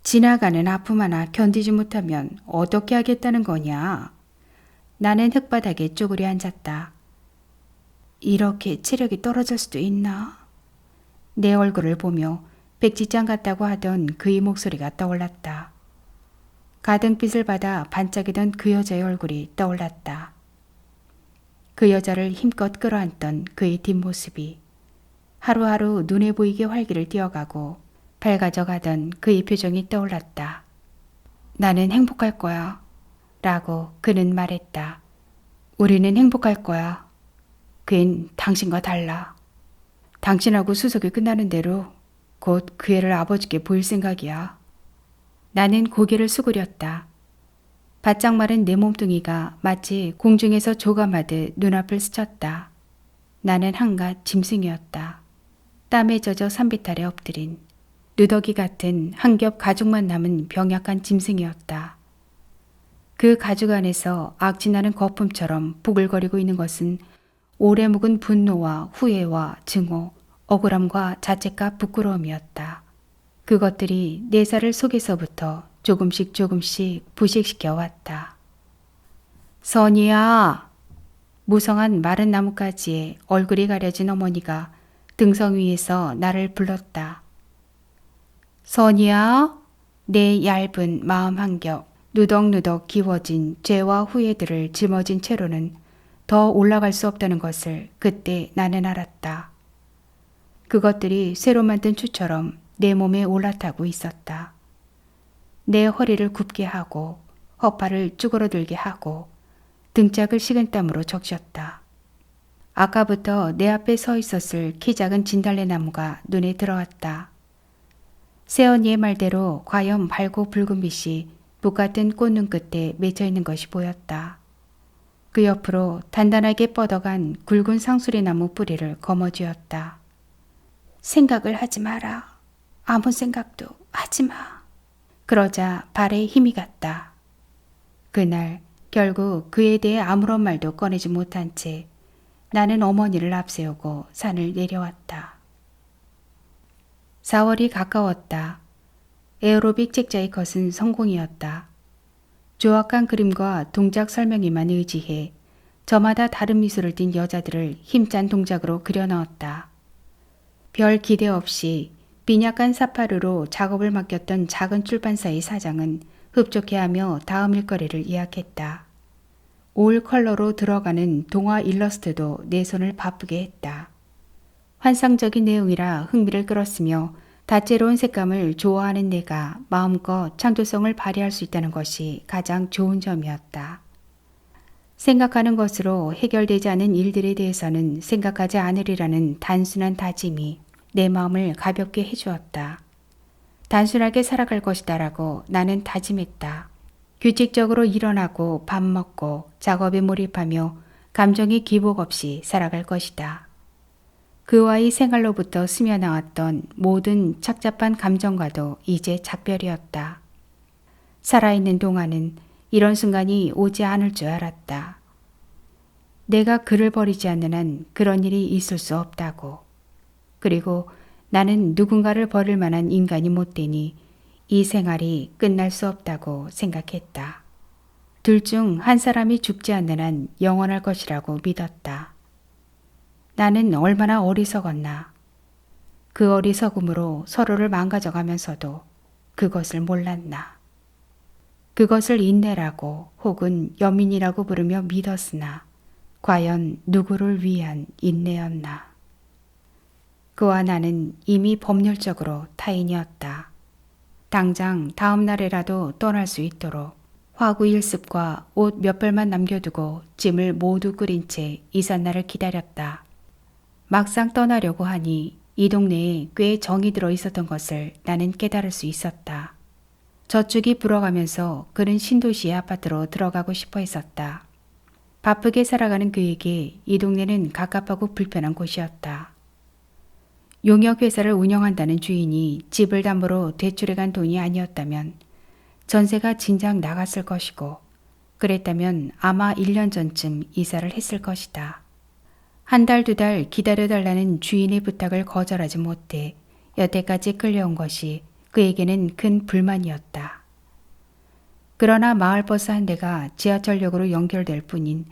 지나가는 아픔 하나 견디지 못하면 어떻게 하겠다는 거냐? 나는 흙바닥에 쪼그려 앉았다. 이렇게 체력이 떨어질 수도 있나? 내 얼굴을 보며 백지장 같다고 하던 그의 목소리가 떠올랐다. 가등빛을 받아 반짝이던 그 여자의 얼굴이 떠올랐다. 그 여자를 힘껏 끌어안던 그의 뒷모습이 하루하루 눈에 보이게 활기를 띄어가고 밝아져가던 그의 표정이 떠올랐다. 나는 행복할 거야 라고 그는 말했다. 우리는 행복할 거야. 그앤 당신과 달라. 당신하고 수속이 끝나는 대로 곧 그 애를 아버지께 보일 생각이야. 나는 고개를 수그렸다. 바짝 마른 내 몸뚱이가 마치 공중에서 조감하듯 눈앞을 스쳤다. 나는 한갓 짐승이었다. 땀에 젖어 산비탈에 엎드린 누더기 같은 한 겹 가죽만 남은 병약한 짐승이었다. 그 가죽 안에서 악진나는 거품처럼 부글거리고 있는 것은 오래 묵은 분노와 후회와 증오, 억울함과 자책과 부끄러움이었다. 그것들이 내 살을 속에서부터 조금씩 부식시켜 왔다. 선이야! 무성한 마른 나뭇가지에 얼굴이 가려진 어머니가 등성 위에서 나를 불렀다. 선이야? 내 얇은 마음 한겹 누덕누덕 기워진 죄와 후회들을 짊어진 채로는 더 올라갈 수 없다는 것을 그때 나는 알았다. 그것들이 새로 만든 추처럼 내 몸에 올라타고 있었다. 내 허리를 굽게 하고 허파를 쭈그러들게 하고 등짝을 식은땀으로 적셨다. 아까부터 내 앞에 서 있었을 키 작은 진달래 나무가 눈에 들어왔다. 새언니의 말대로 과연 밝고 붉은 빛이 북 같은 꽃눈 끝에 맺혀 있는 것이 보였다. 그 옆으로 단단하게 뻗어간 굵은 상수리 나무 뿌리를 거머쥐었다. 생각을 하지 마라. 아무 생각도 하지 마. 그러자 발에 힘이 갔다. 그날 결국 그에 대해 아무런 말도 꺼내지 못한 채 나는 어머니를 앞세우고 산을 내려왔다. 4월이 가까웠다. 에어로빅 책자의 것은 성공이었다. 조악한 그림과 동작 설명에만 의지해 저마다 다른 미소를 띤 여자들을 힘찬 동작으로 그려넣었다. 별 기대 없이 빈약한 사파르로 작업을 맡겼던 작은 출판사의 사장은 흡족해하며 다음 일거리를 예약했다. 올 컬러로 들어가는 동화 일러스트도 내 손을 바쁘게 했다. 환상적인 내용이라 흥미를 끌었으며 다채로운 색감을 좋아하는 내가 마음껏 창조성을 발휘할 수 있다는 것이 가장 좋은 점이었다. 생각하는 것으로 해결되지 않은 일들에 대해서는 생각하지 않으리라는 단순한 다짐이 내 마음을 가볍게 해주었다. 단순하게 살아갈 것이다라고 나는 다짐했다. 규칙적으로 일어나고 밥 먹고 작업에 몰입하며 감정의 기복 없이 살아갈 것이다. 그와의 생활로부터 스며나왔던 모든 착잡한 감정과도 이제 작별이었다. 살아있는 동안은 이런 순간이 오지 않을 줄 알았다. 내가 그를 버리지 않는 한 그런 일이 있을 수 없다고. 그리고 나는 누군가를 버릴 만한 인간이 못 되니 이 생활이 끝날 수 없다고 생각했다. 둘 중 한 사람이 죽지 않는 한 영원할 것이라고 믿었다. 나는 얼마나 어리석었나. 그 어리석음으로 서로를 망가져가면서도 그것을 몰랐나. 그것을 인내라고 혹은 연민이라고 부르며 믿었으나 과연 누구를 위한 인내였나. 그와 나는 이미 법률적으로 타인이었다. 당장 다음 날에라도 떠날 수 있도록 화구일습과 옷 몇 벌만 남겨두고 짐을 모두 끓인 채 이삿날을 기다렸다. 막상 떠나려고 하니 이 동네에 꽤 정이 들어 있었던 것을 나는 깨달을 수 있었다. 젖죽이 불어가면서 그는 신도시의 아파트로 들어가고 싶어 했었다. 바쁘게 살아가는 그에게 이 동네는 갑갑하고 불편한 곳이었다. 용역회사를 운영한다는 주인이 집을 담보로 대출해간 돈이 아니었다면 전세가 진작 나갔을 것이고 그랬다면 아마 1년 전쯤 이사를 했을 것이다. 한 달, 두 달 기다려달라는 주인의 부탁을 거절하지 못해 여태까지 끌려온 것이 그에게는 큰 불만이었다. 그러나 마을버스 한 대가 지하철역으로 연결될 뿐인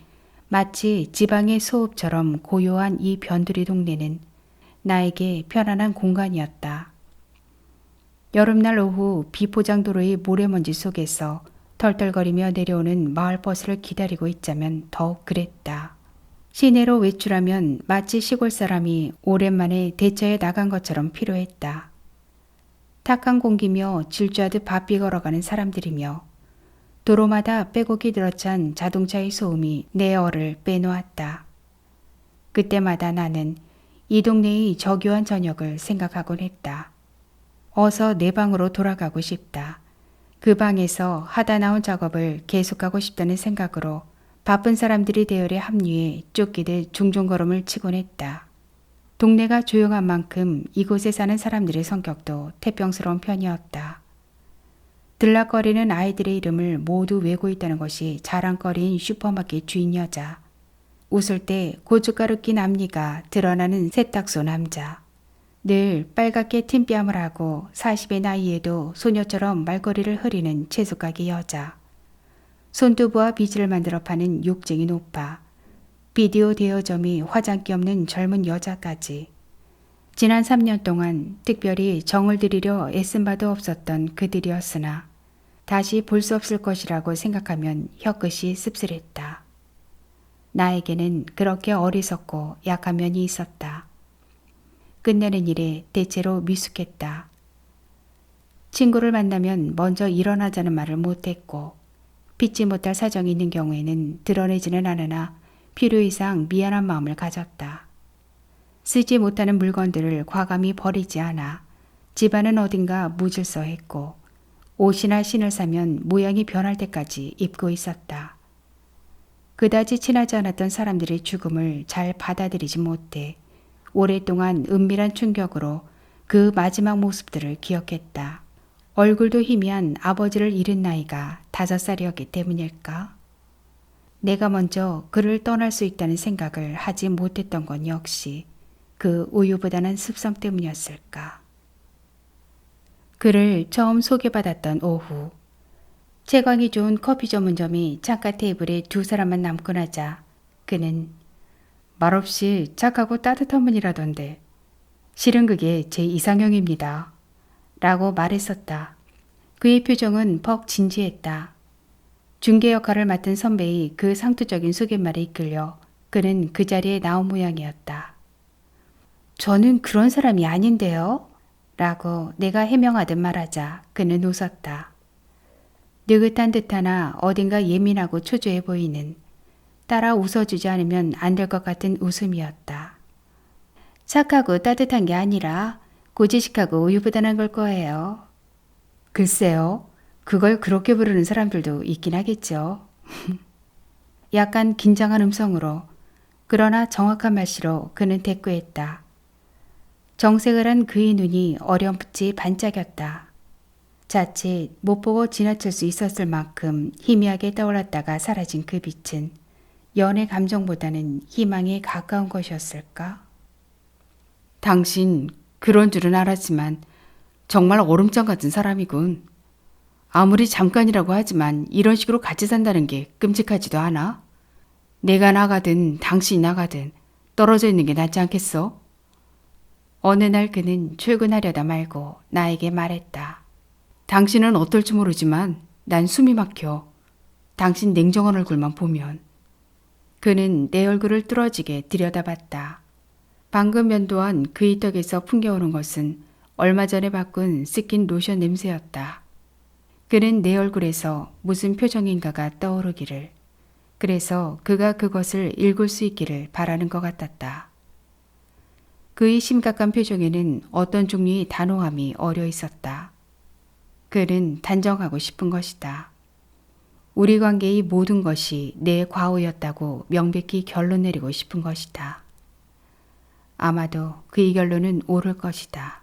마치 지방의 소읍처럼 고요한 이 변두리 동네는 나에게 편안한 공간이었다. 여름날 오후 비포장도로의 모래먼지 속에서 털털거리며 내려오는 마을버스를 기다리고 있자면 더욱 그랬다. 시내로 외출하면 마치 시골 사람이 오랜만에 대처에 나간 것처럼 필요했다. 탁한 공기며 질주하듯 바삐 걸어가는 사람들이며 도로마다 빼곡히 들어찬 자동차의 소음이 내 얼을 빼놓았다. 그때마다 나는 이 동네의 저교한 저녁을 생각하곤 했다. 어서 내 방으로 돌아가고 싶다. 그 방에서 하다 나온 작업을 계속하고 싶다는 생각으로 바쁜 사람들이 대열에 합류해 쫓기듯 중종걸음을 치곤 했다. 동네가 조용한 만큼 이곳에 사는 사람들의 성격도 태평스러운 편이었다. 들락거리는 아이들의 이름을 모두 외고 있다는 것이 자랑거리인 슈퍼마켓 주인 여자. 웃을 때 고춧가루 낀 앞니가 드러나는 세탁소 남자. 늘 빨갛게 틴뺨을 하고 40의 나이에도 소녀처럼 말거리를 흐리는 채소가게 여자. 손두부와 비지를 만들어 파는 욕쟁이 노빠. 비디오 대여점이 화장기 없는 젊은 여자까지. 지난 3년 동안 특별히 정을 들이려 애쓴 바도 없었던 그들이었으나 다시 볼 수 없을 것이라고 생각하면 혀끝이 씁쓸했다. 나에게는 그렇게 어리석고 약한 면이 있었다. 끝내는 일에 대체로 미숙했다. 친구를 만나면 먼저 일어나자는 말을 못했고 피치 못할 사정이 있는 경우에는 드러내지는 않으나 필요 이상 미안한 마음을 가졌다. 쓰지 못하는 물건들을 과감히 버리지 않아 집안은 어딘가 무질서했고 옷이나 신을 사면 모양이 변할 때까지 입고 있었다. 그다지 친하지 않았던 사람들의 죽음을 잘 받아들이지 못해 오랫동안 은밀한 충격으로 그 마지막 모습들을 기억했다. 얼굴도 희미한 아버지를 잃은 나이가 5살이었기 때문일까? 내가 먼저 그를 떠날 수 있다는 생각을 하지 못했던 건 역시 그 우유부단한 습성 때문이었을까? 그를 처음 소개받았던 오후, 채광이 좋은 커피 전문점이 창가 테이블에 2사람만 남고 나자 그는 말없이 착하고 따뜻한 분이라던데 실은 그게 제 이상형입니다. 라고 말했었다. 그의 표정은 퍽 진지했다. 중개 역할을 맡은 선배의 그 상투적인 소개말에 이끌려 그는 그 자리에 나온 모양이었다. 저는 그런 사람이 아닌데요? 라고 내가 해명하듯 말하자 그는 웃었다. 느긋한 듯하나 어딘가 예민하고 초조해 보이는 따라 웃어주지 않으면 안 될 것 같은 웃음이었다. 착하고 따뜻한 게 아니라 고지식하고 우유부단한 걸 거예요. 글쎄요. 그걸 그렇게 부르는 사람들도 있긴 하겠죠. 약간 긴장한 음성으로 그러나 정확한 말씨로 그는 대꾸했다. 정색을 한 그의 눈이 어렴풋이 반짝였다. 자칫 못 보고 지나칠 수 있었을 만큼 희미하게 떠올랐다가 사라진 그 빛은 연애 감정보다는 희망에 가까운 것이었을까? 당신 그런 줄은 알았지만 정말 얼음장 같은 사람이군. 아무리 잠깐이라고 하지만 이런 식으로 같이 산다는 게 끔찍하지도 않아? 내가 나가든 당신이 나가든 떨어져 있는 게 낫지 않겠어? 어느 날 그는 출근하려다 말고 나에게 말했다. 당신은 어떨지 모르지만 난 숨이 막혀. 당신 냉정한 얼굴만 보면. 그는 내 얼굴을 뚫어지게 들여다봤다. 방금 면도한 그의 턱에서 풍겨오는 것은 얼마 전에 바꾼 스킨 로션 냄새였다. 그는 내 얼굴에서 무슨 표정인가가 떠오르기를, 그래서 그가 그것을 읽을 수 있기를 바라는 것 같았다. 그의 심각한 표정에는 어떤 종류의 단호함이 어려 있었다. 그는 단정하고 싶은 것이다. 우리 관계의 모든 것이 내 과오였다고 명백히 결론 내리고 싶은 것이다. 아마도 그의 결론은 옳을 것이다.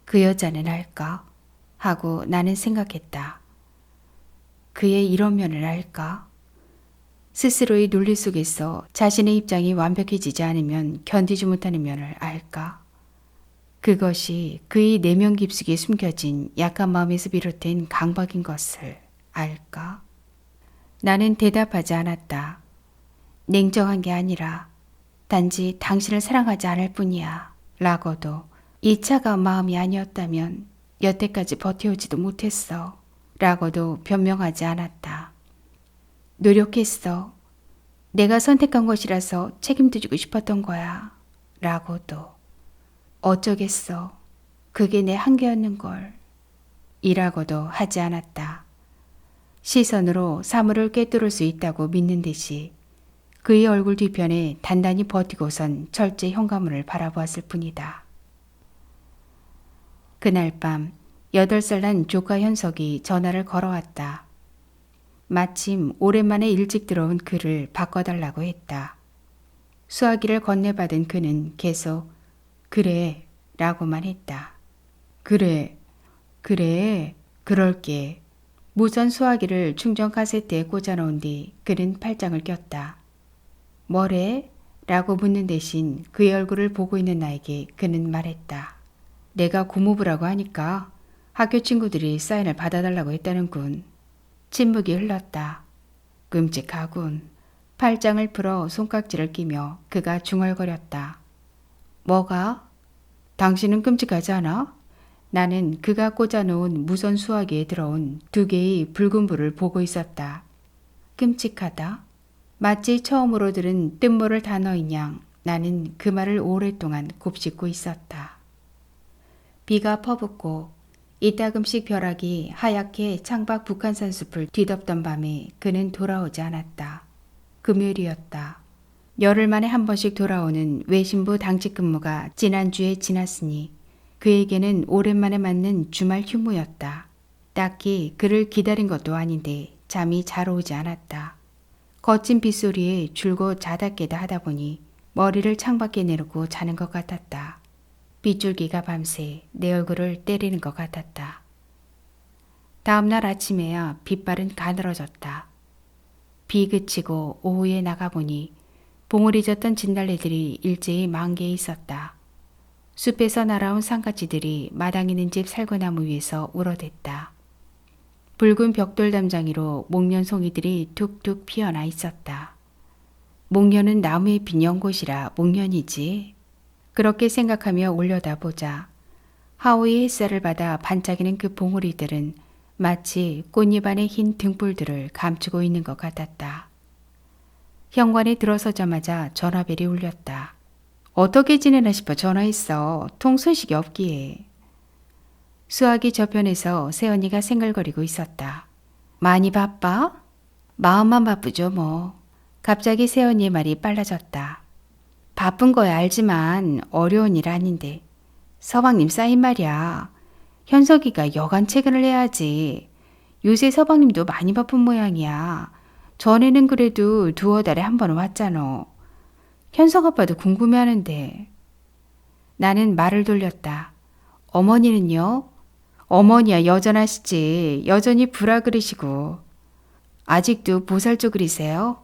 그 여자는 알까? 하고 나는 생각했다. 그의 이런 면을 알까? 스스로의 논리 속에서 자신의 입장이 완벽해지지 않으면 견디지 못하는 면을 알까? 그것이 그의 내면 깊숙이 숨겨진 약한 마음에서 비롯된 강박인 것을 알까? 나는 대답하지 않았다. 냉정한 게 아니라 단지 당신을 사랑하지 않을 뿐이야 라고도 이 차가운 마음이 아니었다면 여태까지 버텨오지도 못했어 라고도 변명하지 않았다. 노력했어. 내가 선택한 것이라서 책임도 지고 싶었던 거야 라고도 어쩌겠어. 그게 내 한계였는걸 이라고도 하지 않았다. 시선으로 사물을 꿰뚫을 수 있다고 믿는 듯이 그의 얼굴 뒤편에 단단히 버티고선 철제 현관문을 바라보았을 뿐이다. 그날 밤 8살 난 조카 현석이 전화를 걸어왔다. 마침 오랜만에 일찍 들어온 그를 바꿔달라고 했다. 수화기를 건네받은 그는 계속 그래 라고만 했다. 그래, 그럴게. 무선 수화기를 충전 카세트에 꽂아놓은 뒤 그는 팔짱을 꼈다. 뭐래? 라고 묻는 대신 그의 얼굴을 보고 있는 나에게 그는 말했다. 내가 고모부라고 하니까 학교 친구들이 사인을 받아달라고 했다는군. 침묵이 흘렀다. 끔찍하군. 팔짱을 풀어 손깍지를 끼며 그가 중얼거렸다. 뭐가? 당신은 끔찍하지 않아? 나는 그가 꽂아놓은 무선 수화기에 들어온 2개의 붉은 불을 보고 있었다. 끔찍하다? 마치 처음으로 들은 뜻모를 단어인 양 나는 그 말을 오랫동안 곱씹고 있었다. 비가 퍼붓고 이따금씩 벼락이 하얗게 창밖 북한산 숲을 뒤덮던 밤에 그는 돌아오지 않았다. 금요일이었다. 열흘 만에 한 번씩 돌아오는 외신부 당직 근무가 지난주에 지났으니 그에게는 오랜만에 맞는 주말 휴무였다. 딱히 그를 기다린 것도 아닌데 잠이 잘 오지 않았다. 거친 빗소리에 줄곧 자다 깨다 하다 보니 머리를 창밖에 내놓고 자는 것 같았다. 빗줄기가 밤새 내 얼굴을 때리는 것 같았다. 다음날 아침에야 빗발은 가늘어졌다. 비 그치고 오후에 나가보니 봉우리 졌던 진달래들이 일제히 만개에 있었다. 숲에서 날아온 산가지들이 마당 있는 집 살구나무 위에서 울어댔다. 붉은 벽돌 담장이로 목련송이들이 툭툭 피어나 있었다. 목련은 나무에 핀 연꽃이라 목련이지. 그렇게 생각하며 올려다보자 하우의 햇살을 받아 반짝이는 그 봉우리들은 마치 꽃잎 안의 흰 등불들을 감추고 있는 것 같았다. 현관에 들어서자마자 전화벨이 울렸다. 어떻게 지내나 싶어 전화했어. 통 소식이 없기에. 수화기 저편에서 새언니가 생글거리고 있었다. 많이 바빠? 마음만 바쁘죠 뭐. 갑자기 새언니의 말이 빨라졌다. 바쁜 거야 알지만 어려운 일 아닌데. 서방님 사인 말이야. 현석이가 여간 퇴근을 해야지. 요새 서방님도 많이 바쁜 모양이야. 전에는 그래도 2-5달에 한 번 왔잖아. 현석 아빠도 궁금해하는데. 나는 말을 돌렸다. 어머니는요? 어머니야 여전하시지. 여전히 불화 그리시고. 아직도 보살조 그리세요?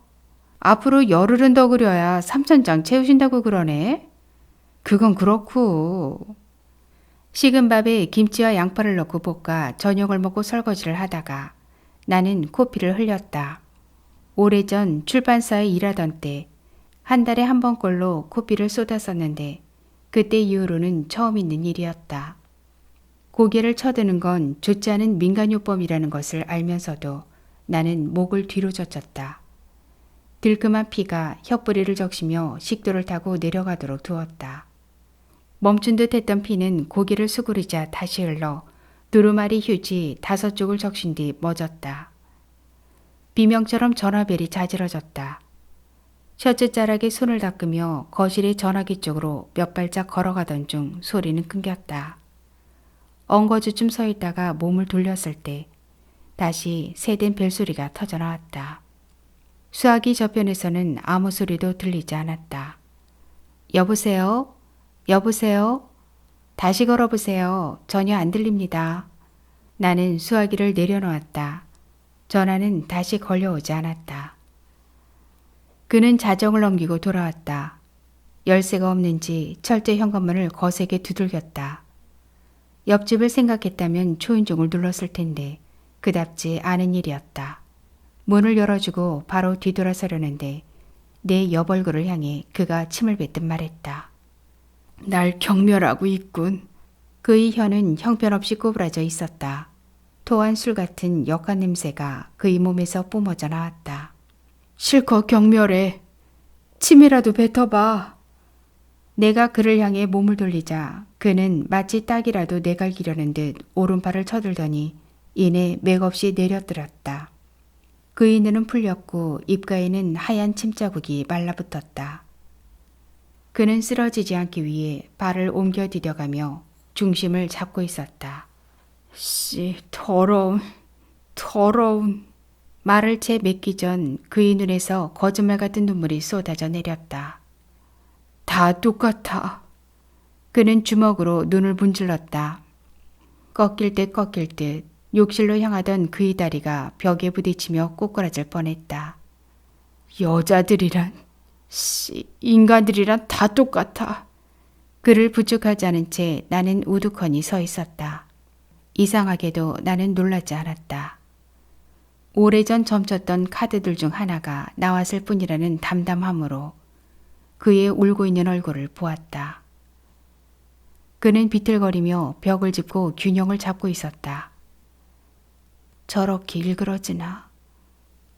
앞으로 열흘은 더 그려야 3,000장 채우신다고 그러네. 그건 그렇고. 식은 밥에 김치와 양파를 넣고 볶아 저녁을 먹고 설거지를 하다가 나는 코피를 흘렸다. 오래전 출판사에 일하던 때 한 달에 한 번꼴로 코피를 쏟았었는데 그때 이후로는 처음 있는 일이었다. 고개를 쳐드는 건 좋지 않은 민간요법이라는 것을 알면서도 나는 목을 뒤로 젖혔다. 들끔한 피가 혀뿌리를 적시며 식도를 타고 내려가도록 두었다. 멈춘 듯 했던 피는 고개를 수그리자 다시 흘러 두루마리 휴지 5쪽을 적신 뒤 멎었다. 비명처럼 전화벨이 자지러졌다. 셔츠 자락에 손을 닦으며 거실의 전화기 쪽으로 몇 발짝 걸어가던 중 소리는 끊겼다. 엉거주춤 서 있다가 몸을 돌렸을 때 다시 새된 벨소리가 터져나왔다. 수화기 저편에서는 아무 소리도 들리지 않았다. 여보세요? 여보세요? 다시 걸어보세요. 전혀 안 들립니다. 나는 수화기를 내려놓았다. 전화는 다시 걸려오지 않았다. 그는 자정을 넘기고 돌아왔다. 열쇠가 없는지 철제 현관문을 거세게 두들겼다. 옆집을 생각했다면 초인종을 눌렀을 텐데 그답지 않은 일이었다. 문을 열어주고 바로 뒤돌아서려는데 내 옆얼굴을 향해 그가 침을 뱉듯 말했다. 날 경멸하고 있군. 그의 혀는 형편없이 꼬부라져 있었다. 토한 술 같은 역한 냄새가 그의 몸에서 뿜어져 나왔다. 실컷 경멸해. 침이라도 뱉어봐. 내가 그를 향해 몸을 돌리자 그는 마치 딱이라도 내갈기려는 듯 오른팔을 쳐들더니 이내 맥없이 내려뜨렸다. 그의 눈은 풀렸고 입가에는 하얀 침자국이 말라붙었다. 그는 쓰러지지 않기 위해 발을 옮겨 디뎌가며 중심을 잡고 있었다. 더러운. 말을 채 맺기 전 그의 눈에서 거짓말 같은 눈물이 쏟아져 내렸다. 다 똑같아. 그는 주먹으로 눈을 문질렀다. 꺾일 듯 욕실로 향하던 그의 다리가 벽에 부딪히며 꼬꾸라질 뻔했다. 여자들이란, 인간들이란 다 똑같아. 그를 부축하지 않은 채 나는 우두커니 서 있었다. 이상하게도 나는 놀라지 않았다. 오래전 점쳤던 카드들 중 하나가 나왔을 뿐이라는 담담함으로 그의 울고 있는 얼굴을 보았다. 그는 비틀거리며 벽을 짚고 균형을 잡고 있었다. 저렇게 일그러지나?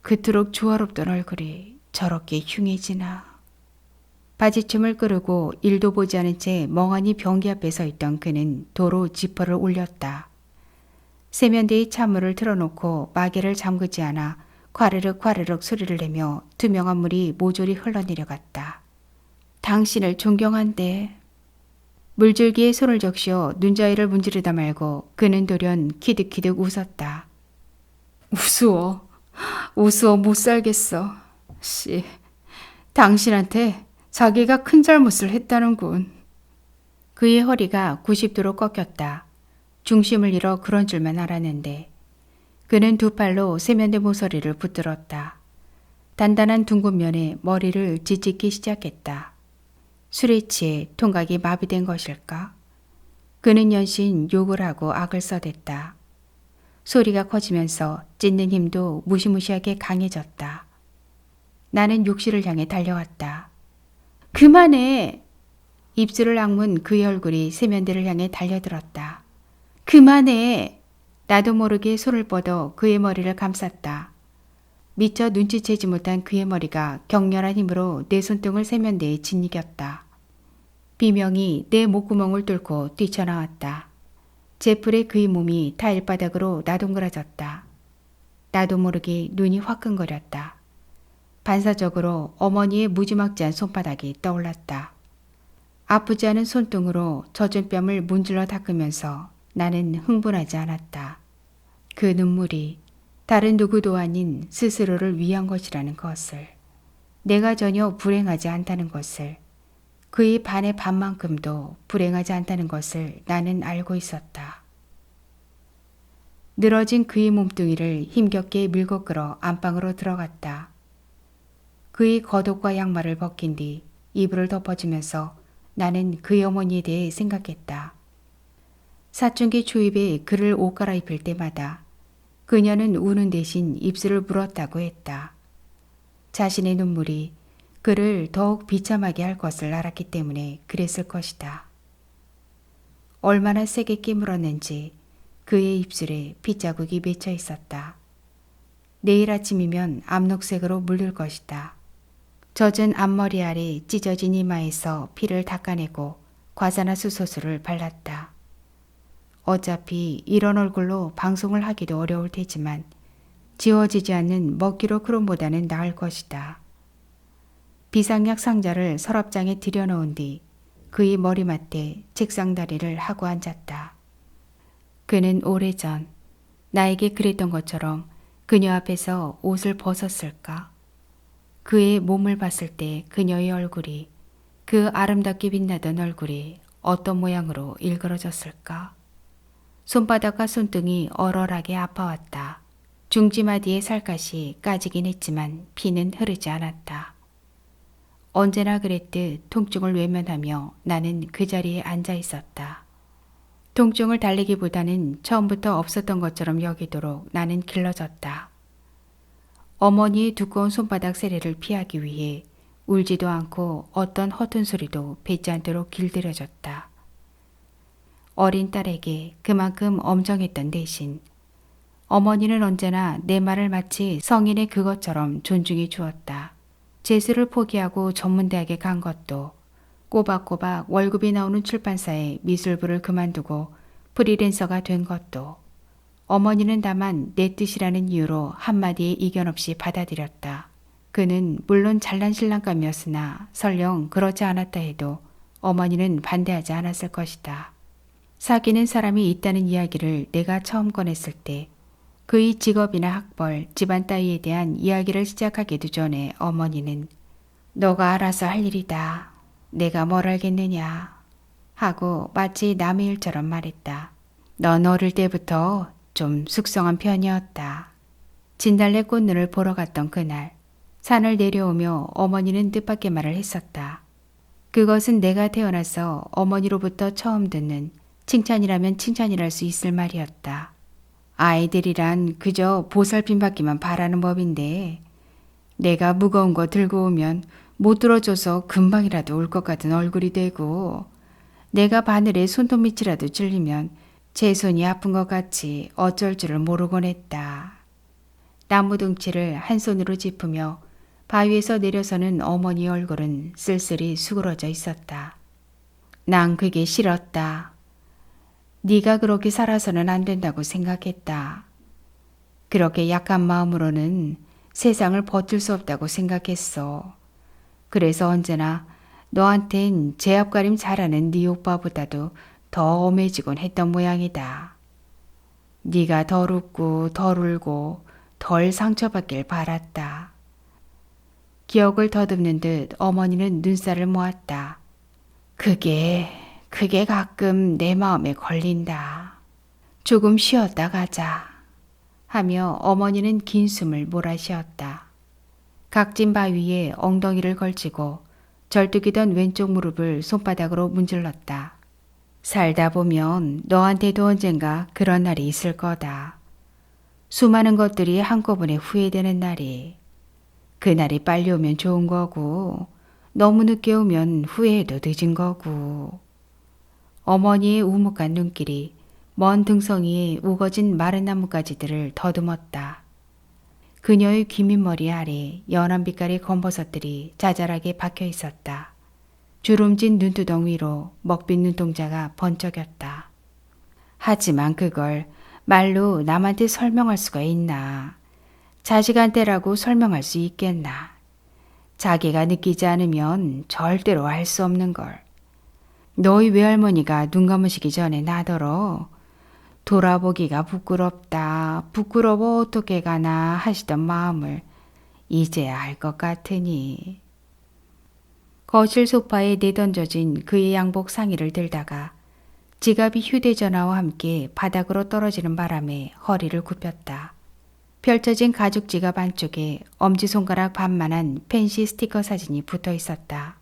그토록 조화롭던 얼굴이 저렇게 흉해지나? 바지춤을 끄르고 일도 보지 않은 채 멍하니 변기 앞에 서 있던 그는 도로 지퍼를 올렸다. 세면대에 찬물을 틀어놓고 마개를 잠그지 않아 과르륵 소리를 내며 투명한 물이 모조리 흘러내려갔다. 당신을 존경한대. 물줄기에 손을 적시어 눈자위를 문지르다 말고 그는 돌연 키득키득 웃었다. 우스워 못 살겠어. 당신한테 자기가 큰 잘못을 했다는군. 그의 허리가 90도로 꺾였다. 중심을 잃어 그런 줄만 알았는데 그는 두 팔로 세면대 모서리를 붙들었다. 단단한 둥근 면에 머리를 짓짓기 시작했다. 술에 취해 통각이 마비된 것일까? 그는 연신 욕을 하고 악을 써댔다. 소리가 커지면서 찢는 힘도 무시무시하게 강해졌다. 나는 욕실을 향해 달려왔다. 그만해! 입술을 악문 그의 얼굴이 세면대를 향해 달려들었다. 그만해! 나도 모르게 손을 뻗어 그의 머리를 감쌌다. 미처 눈치채지 못한 그의 머리가 격렬한 힘으로 내 손등을 세면대에 짓이겼다. 비명이 내 목구멍을 뚫고 뛰쳐나왔다. 제풀에 그의 몸이 타일바닥으로 나동그라졌다. 나도 모르게 눈이 화끈거렸다. 반사적으로 어머니의 무지막지한 손바닥이 떠올랐다. 아프지 않은 손등으로 젖은 뺨을 문질러 닦으면서 나는 흥분하지 않았다. 그 눈물이 다른 누구도 아닌 스스로를 위한 것이라는 것을, 내가 전혀 불행하지 않다는 것을, 그의 반의 반만큼도 불행하지 않다는 것을 나는 알고 있었다. 늘어진 그의 몸뚱이를 힘겹게 밀고 끌어 안방으로 들어갔다. 그의 겉옷과 양말을 벗긴 뒤 이불을 덮어주면서 나는 그의 어머니에 대해 생각했다. 사춘기 초입에 그를 옷 갈아입힐 때마다 그녀는 우는 대신 입술을 물었다고 했다. 자신의 눈물이 그를 더욱 비참하게 할 것을 알았기 때문에 그랬을 것이다. 얼마나 세게 깨물었는지 그의 입술에 핏자국이 맺혀 있었다. 내일 아침이면 암록색으로 물들 것이다. 젖은 앞머리 아래 찢어진 이마에서 피를 닦아내고 과산화수소수를 발랐다. 어차피 이런 얼굴로 방송을 하기도 어려울 테지만 지워지지 않는 먹기로 크롬보다는 나을 것이다. 비상약 상자를 서랍장에 들여놓은 뒤 그의 머리맡에 책상 다리를 하고 앉았다. 그는 오래전 나에게 그랬던 것처럼 그녀 앞에서 옷을 벗었을까? 그의 몸을 봤을 때 그녀의 얼굴이, 그 아름답게 빛나던 얼굴이 어떤 모양으로 일그러졌을까? 손바닥과 손등이 얼얼하게 아파왔다. 중지마디의 살갗이 까지긴 했지만 피는 흐르지 않았다. 언제나 그랬듯 통증을 외면하며 나는 그 자리에 앉아 있었다. 통증을 달래기보다는 처음부터 없었던 것처럼 여기도록 나는 길러졌다. 어머니의 두꺼운 손바닥 세례를 피하기 위해 울지도 않고 어떤 허튼 소리도 뱉지 않도록 길들여졌다. 어린 딸에게 그만큼 엄정했던 대신 어머니는 언제나 내 말을 마치 성인의 그것처럼 존중해 주었다. 재수를 포기하고 전문대학에 간 것도, 꼬박꼬박 월급이 나오는 출판사에 미술부를 그만두고 프리랜서가 된 것도 어머니는 다만 내 뜻이라는 이유로 한마디의 이견 없이 받아들였다. 그는 물론 잘난 신랑감이었으나 설령 그렇지 않았다 해도 어머니는 반대하지 않았을 것이다. 사귀는 사람이 있다는 이야기를 내가 처음 꺼냈을 때 그의 직업이나 학벌, 집안 따위에 대한 이야기를 시작하기도 전에 어머니는 너가 알아서 할 일이다. 내가 뭘 알겠느냐 하고 마치 남의 일처럼 말했다. 넌 어릴 때부터 좀 숙성한 편이었다. 진달래 꽃눈을 보러 갔던 그날 산을 내려오며 어머니는 뜻밖의 말을 했었다. 그것은 내가 태어나서 어머니로부터 처음 듣는 칭찬이라면 칭찬이랄 수 있을 말이었다. 아이들이란 그저 보살핌 받기만 바라는 법인데 내가 무거운 거 들고 오면 못 들어줘서 금방이라도 올 것 같은 얼굴이 되고 내가 바늘에 손톱 밑이라도 찔리면 제 손이 아픈 것 같이 어쩔 줄을 모르곤 했다. 나무 둥치를 한 손으로 짚으며 바위에서 내려서는 어머니 얼굴은 쓸쓸히 수그러져 있었다. 난 그게 싫었다. 네가 그렇게 살아서는 안 된다고 생각했다. 그렇게 약한 마음으로는 세상을 버틸 수 없다고 생각했어. 그래서 언제나 너한텐 제 앞가림 잘하는 네 오빠보다도 더 엄해지곤 했던 모양이다. 네가 덜 웃고 덜 울고 덜 상처받길 바랐다. 기억을 더듬는 듯 어머니는 눈살을 모았다. 그게 가끔 내 마음에 걸린다. 조금 쉬었다 가자. 하며 어머니는 긴 숨을 몰아쉬었다. 각진 바위에 엉덩이를 걸치고 절뚝이던 왼쪽 무릎을 손바닥으로 문질렀다. 살다 보면 너한테도 언젠가 그런 날이 있을 거다. 수많은 것들이 한꺼번에 후회되는 날이. 그날이 빨리 오면 좋은 거고 너무 늦게 오면 후회해도 늦은 거고. 어머니의 우묵한 눈길이 먼 등성이에 우거진 마른 나뭇가지들을 더듬었다. 그녀의 귀밑머리 아래 연한 빛깔의 검버섯들이 자잘하게 박혀 있었다. 주름진 눈두덩 위로 먹빛 눈동자가 번쩍였다. 하지만 그걸 말로 남한테 설명할 수가 있나. 자식한테라고 설명할 수 있겠나. 자기가 느끼지 않으면 절대로 알 수 없는 걸. 너희 외할머니가 눈 감으시기 전에 나더러 돌아보기가 부끄럽다, 부끄러워 어떻게 가나 하시던 마음을 이제야 알 것 같으니. 거실 소파에 내던져진 그의 양복 상의를 들다가 지갑이 휴대전화와 함께 바닥으로 떨어지는 바람에 허리를 굽혔다. 펼쳐진 가죽 지갑 안쪽에 엄지손가락 반만한 펜시 스티커 사진이 붙어 있었다.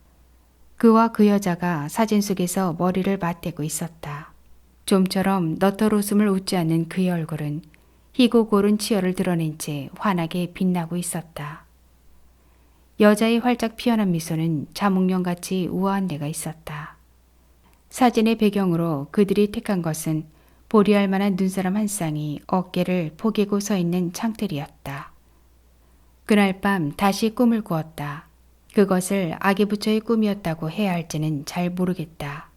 그와 그 여자가 사진 속에서 머리를 맞대고 있었다. 좀처럼 너털 웃음을 웃지 않는 그의 얼굴은 희고 고른 치열을 드러낸 채 환하게 빛나고 있었다. 여자의 활짝 피어난 미소는 자몽령같이 우아한 데가 있었다. 사진의 배경으로 그들이 택한 것은 보리할 만한 눈사람 한 쌍이 어깨를 포개고 서 있는 창틀이었다. 그날 밤 다시 꿈을 꾸었다. 그것을 아기 부처의 꿈이었다고 해야 할지는 잘 모르겠다.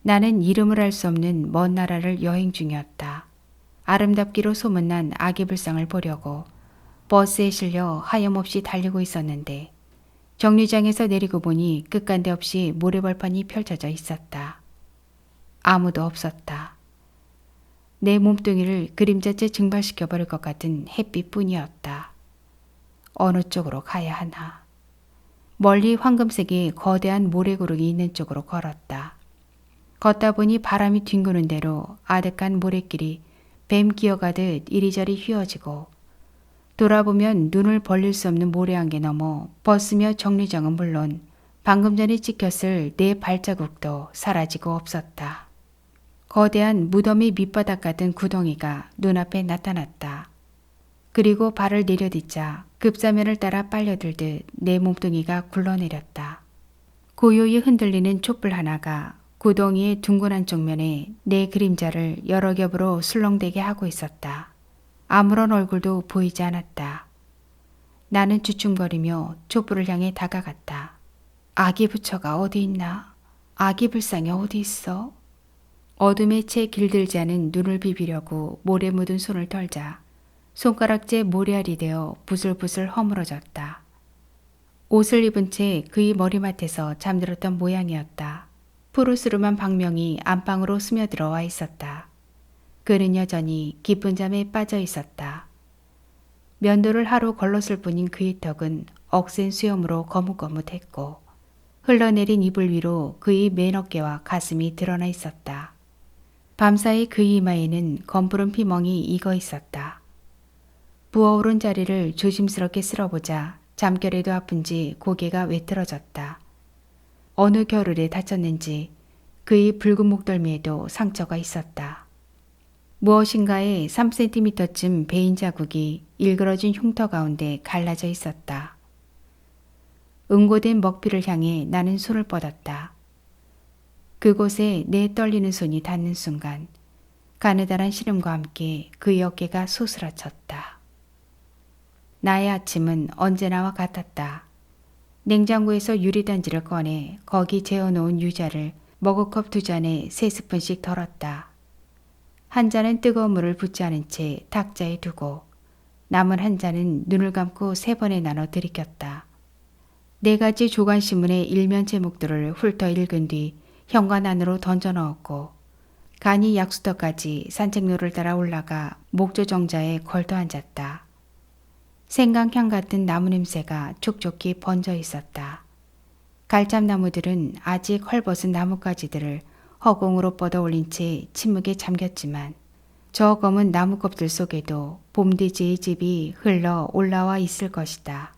나는 이름을 알 수 없는 먼 나라를 여행 중이었다. 아름답기로 소문난 아기 불상을 보려고 버스에 실려 하염없이 달리고 있었는데 정류장에서 내리고 보니 끝간데 없이 모래벌판이 펼쳐져 있었다. 아무도 없었다. 내 몸뚱이를 그림자째 증발시켜버릴 것 같은 햇빛뿐이었다. 어느 쪽으로 가야 하나. 멀리 황금색의 거대한 모래구름이 있는 쪽으로 걸었다. 걷다 보니 바람이 뒹구는 대로 아득한 모래길이 뱀 기어가듯 이리저리 휘어지고 돌아보면 눈을 벌릴 수 없는 모래 안개 넘어 버스며 정류장은 물론 방금 전에 찍혔을 내 발자국도 사라지고 없었다. 거대한 무덤의 밑바닥 같은 구덩이가 눈앞에 나타났다. 그리고 발을 내려딛자 급사면을 따라 빨려들듯 내 몸뚱이가 굴러내렸다. 고요히 흔들리는 촛불 하나가 구덩이의 둥근 한쪽 면에 내 그림자를 여러 겹으로 술렁대게 하고 있었다. 아무런 얼굴도 보이지 않았다. 나는 주춤거리며 촛불을 향해 다가갔다. 아기 부처가 어디 있나? 아기 불상이 어디 있어? 어둠에 채 길들지 않은 눈을 비비려고 모래 묻은 손을 털자 손가락째 모래알이 되어 부슬부슬 허물어졌다. 옷을 입은 채 그의 머리맡에서 잠들었던 모양이었다. 푸르스름한 방명이 안방으로 스며들어 와 있었다. 그는 여전히 깊은 잠에 빠져 있었다. 면도를 하루 걸렀을 뿐인 그의 턱은 억센 수염으로 거뭇거뭇했고 흘러내린 이불 위로 그의 맨 어깨와 가슴이 드러나 있었다. 밤사이 그의 이마에는 검푸른 피멍이 익어 있었다. 부어오른 자리를 조심스럽게 쓸어보자 잠결에도 아픈지 고개가 왜틀어졌다. 어느 겨울에 다쳤는지 그의 붉은 목덜미에도 상처가 있었다. 무엇인가에 3cm쯤 베인 자국이 일그러진 흉터 가운데 갈라져 있었다. 응고된 먹피를 향해 나는 손을 뻗었다. 그곳에 내 떨리는 손이 닿는 순간 가느다란 시름과 함께 그의 어깨가 소스라쳤다. 나의 아침은 언제나와 같았다. 냉장고에서 유리단지를 꺼내 거기 재워놓은 유자를 머그컵 2잔에 3스푼씩 덜었다. 한 잔은 뜨거운 물을 붓지 않은 채 탁자에 두고 남은 한 잔은 눈을 감고 3번에 나눠 들이켰다. 4가지 조간신문의 일면 제목들을 훑어 읽은 뒤 현관 안으로 던져 넣었고 간이 약수터까지 산책로를 따라 올라가 목조 정자에 걸터 앉았다. 생강향 같은 나무 냄새가 촉촉히 번져 있었다. 갈참나무들은 아직 헐벗은 나뭇가지들을 허공으로 뻗어 올린 채 침묵에 잠겼지만 저 검은 나무 껍질 속에도 봄돼지의 집이 흘러 올라와 있을 것이다.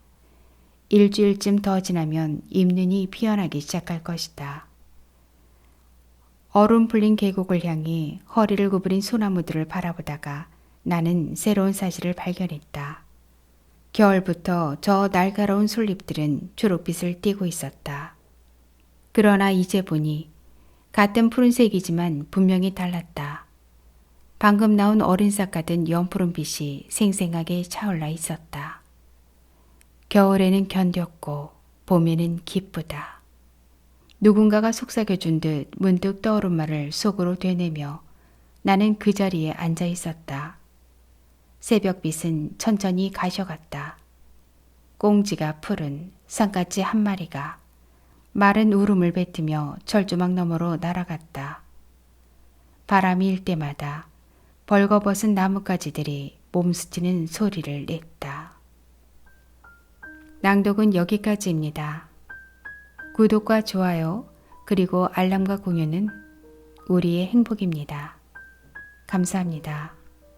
일주일쯤 더 지나면 잎눈이 피어나기 시작할 것이다. 얼음 풀린 계곡을 향해 허리를 구부린 소나무들을 바라보다가 나는 새로운 사실을 발견했다. 겨울부터 저 날카로운 솔잎들은 초록빛을 띠고 있었다. 그러나 이제 보니 같은 푸른색이지만 분명히 달랐다. 방금 나온 어린 싹 같은 연푸른 빛이 생생하게 차올라 있었다. 겨울에는 견뎠고 봄에는 기쁘다. 누군가가 속삭여준 듯 문득 떠오른 말을 속으로 되뇌며 나는 그 자리에 앉아 있었다. 새벽빛은 천천히 가셔갔다. 꽁지가 푸른 산까치 한 마리가 마른 울음을 뱉으며 철조망 너머로 날아갔다. 바람이 일 때마다 벌거벗은 나뭇가지들이 몸스치는 소리를 냈다. 낭독은 여기까지입니다. 구독과 좋아요 그리고 알람과 공유는 우리의 행복입니다. 감사합니다.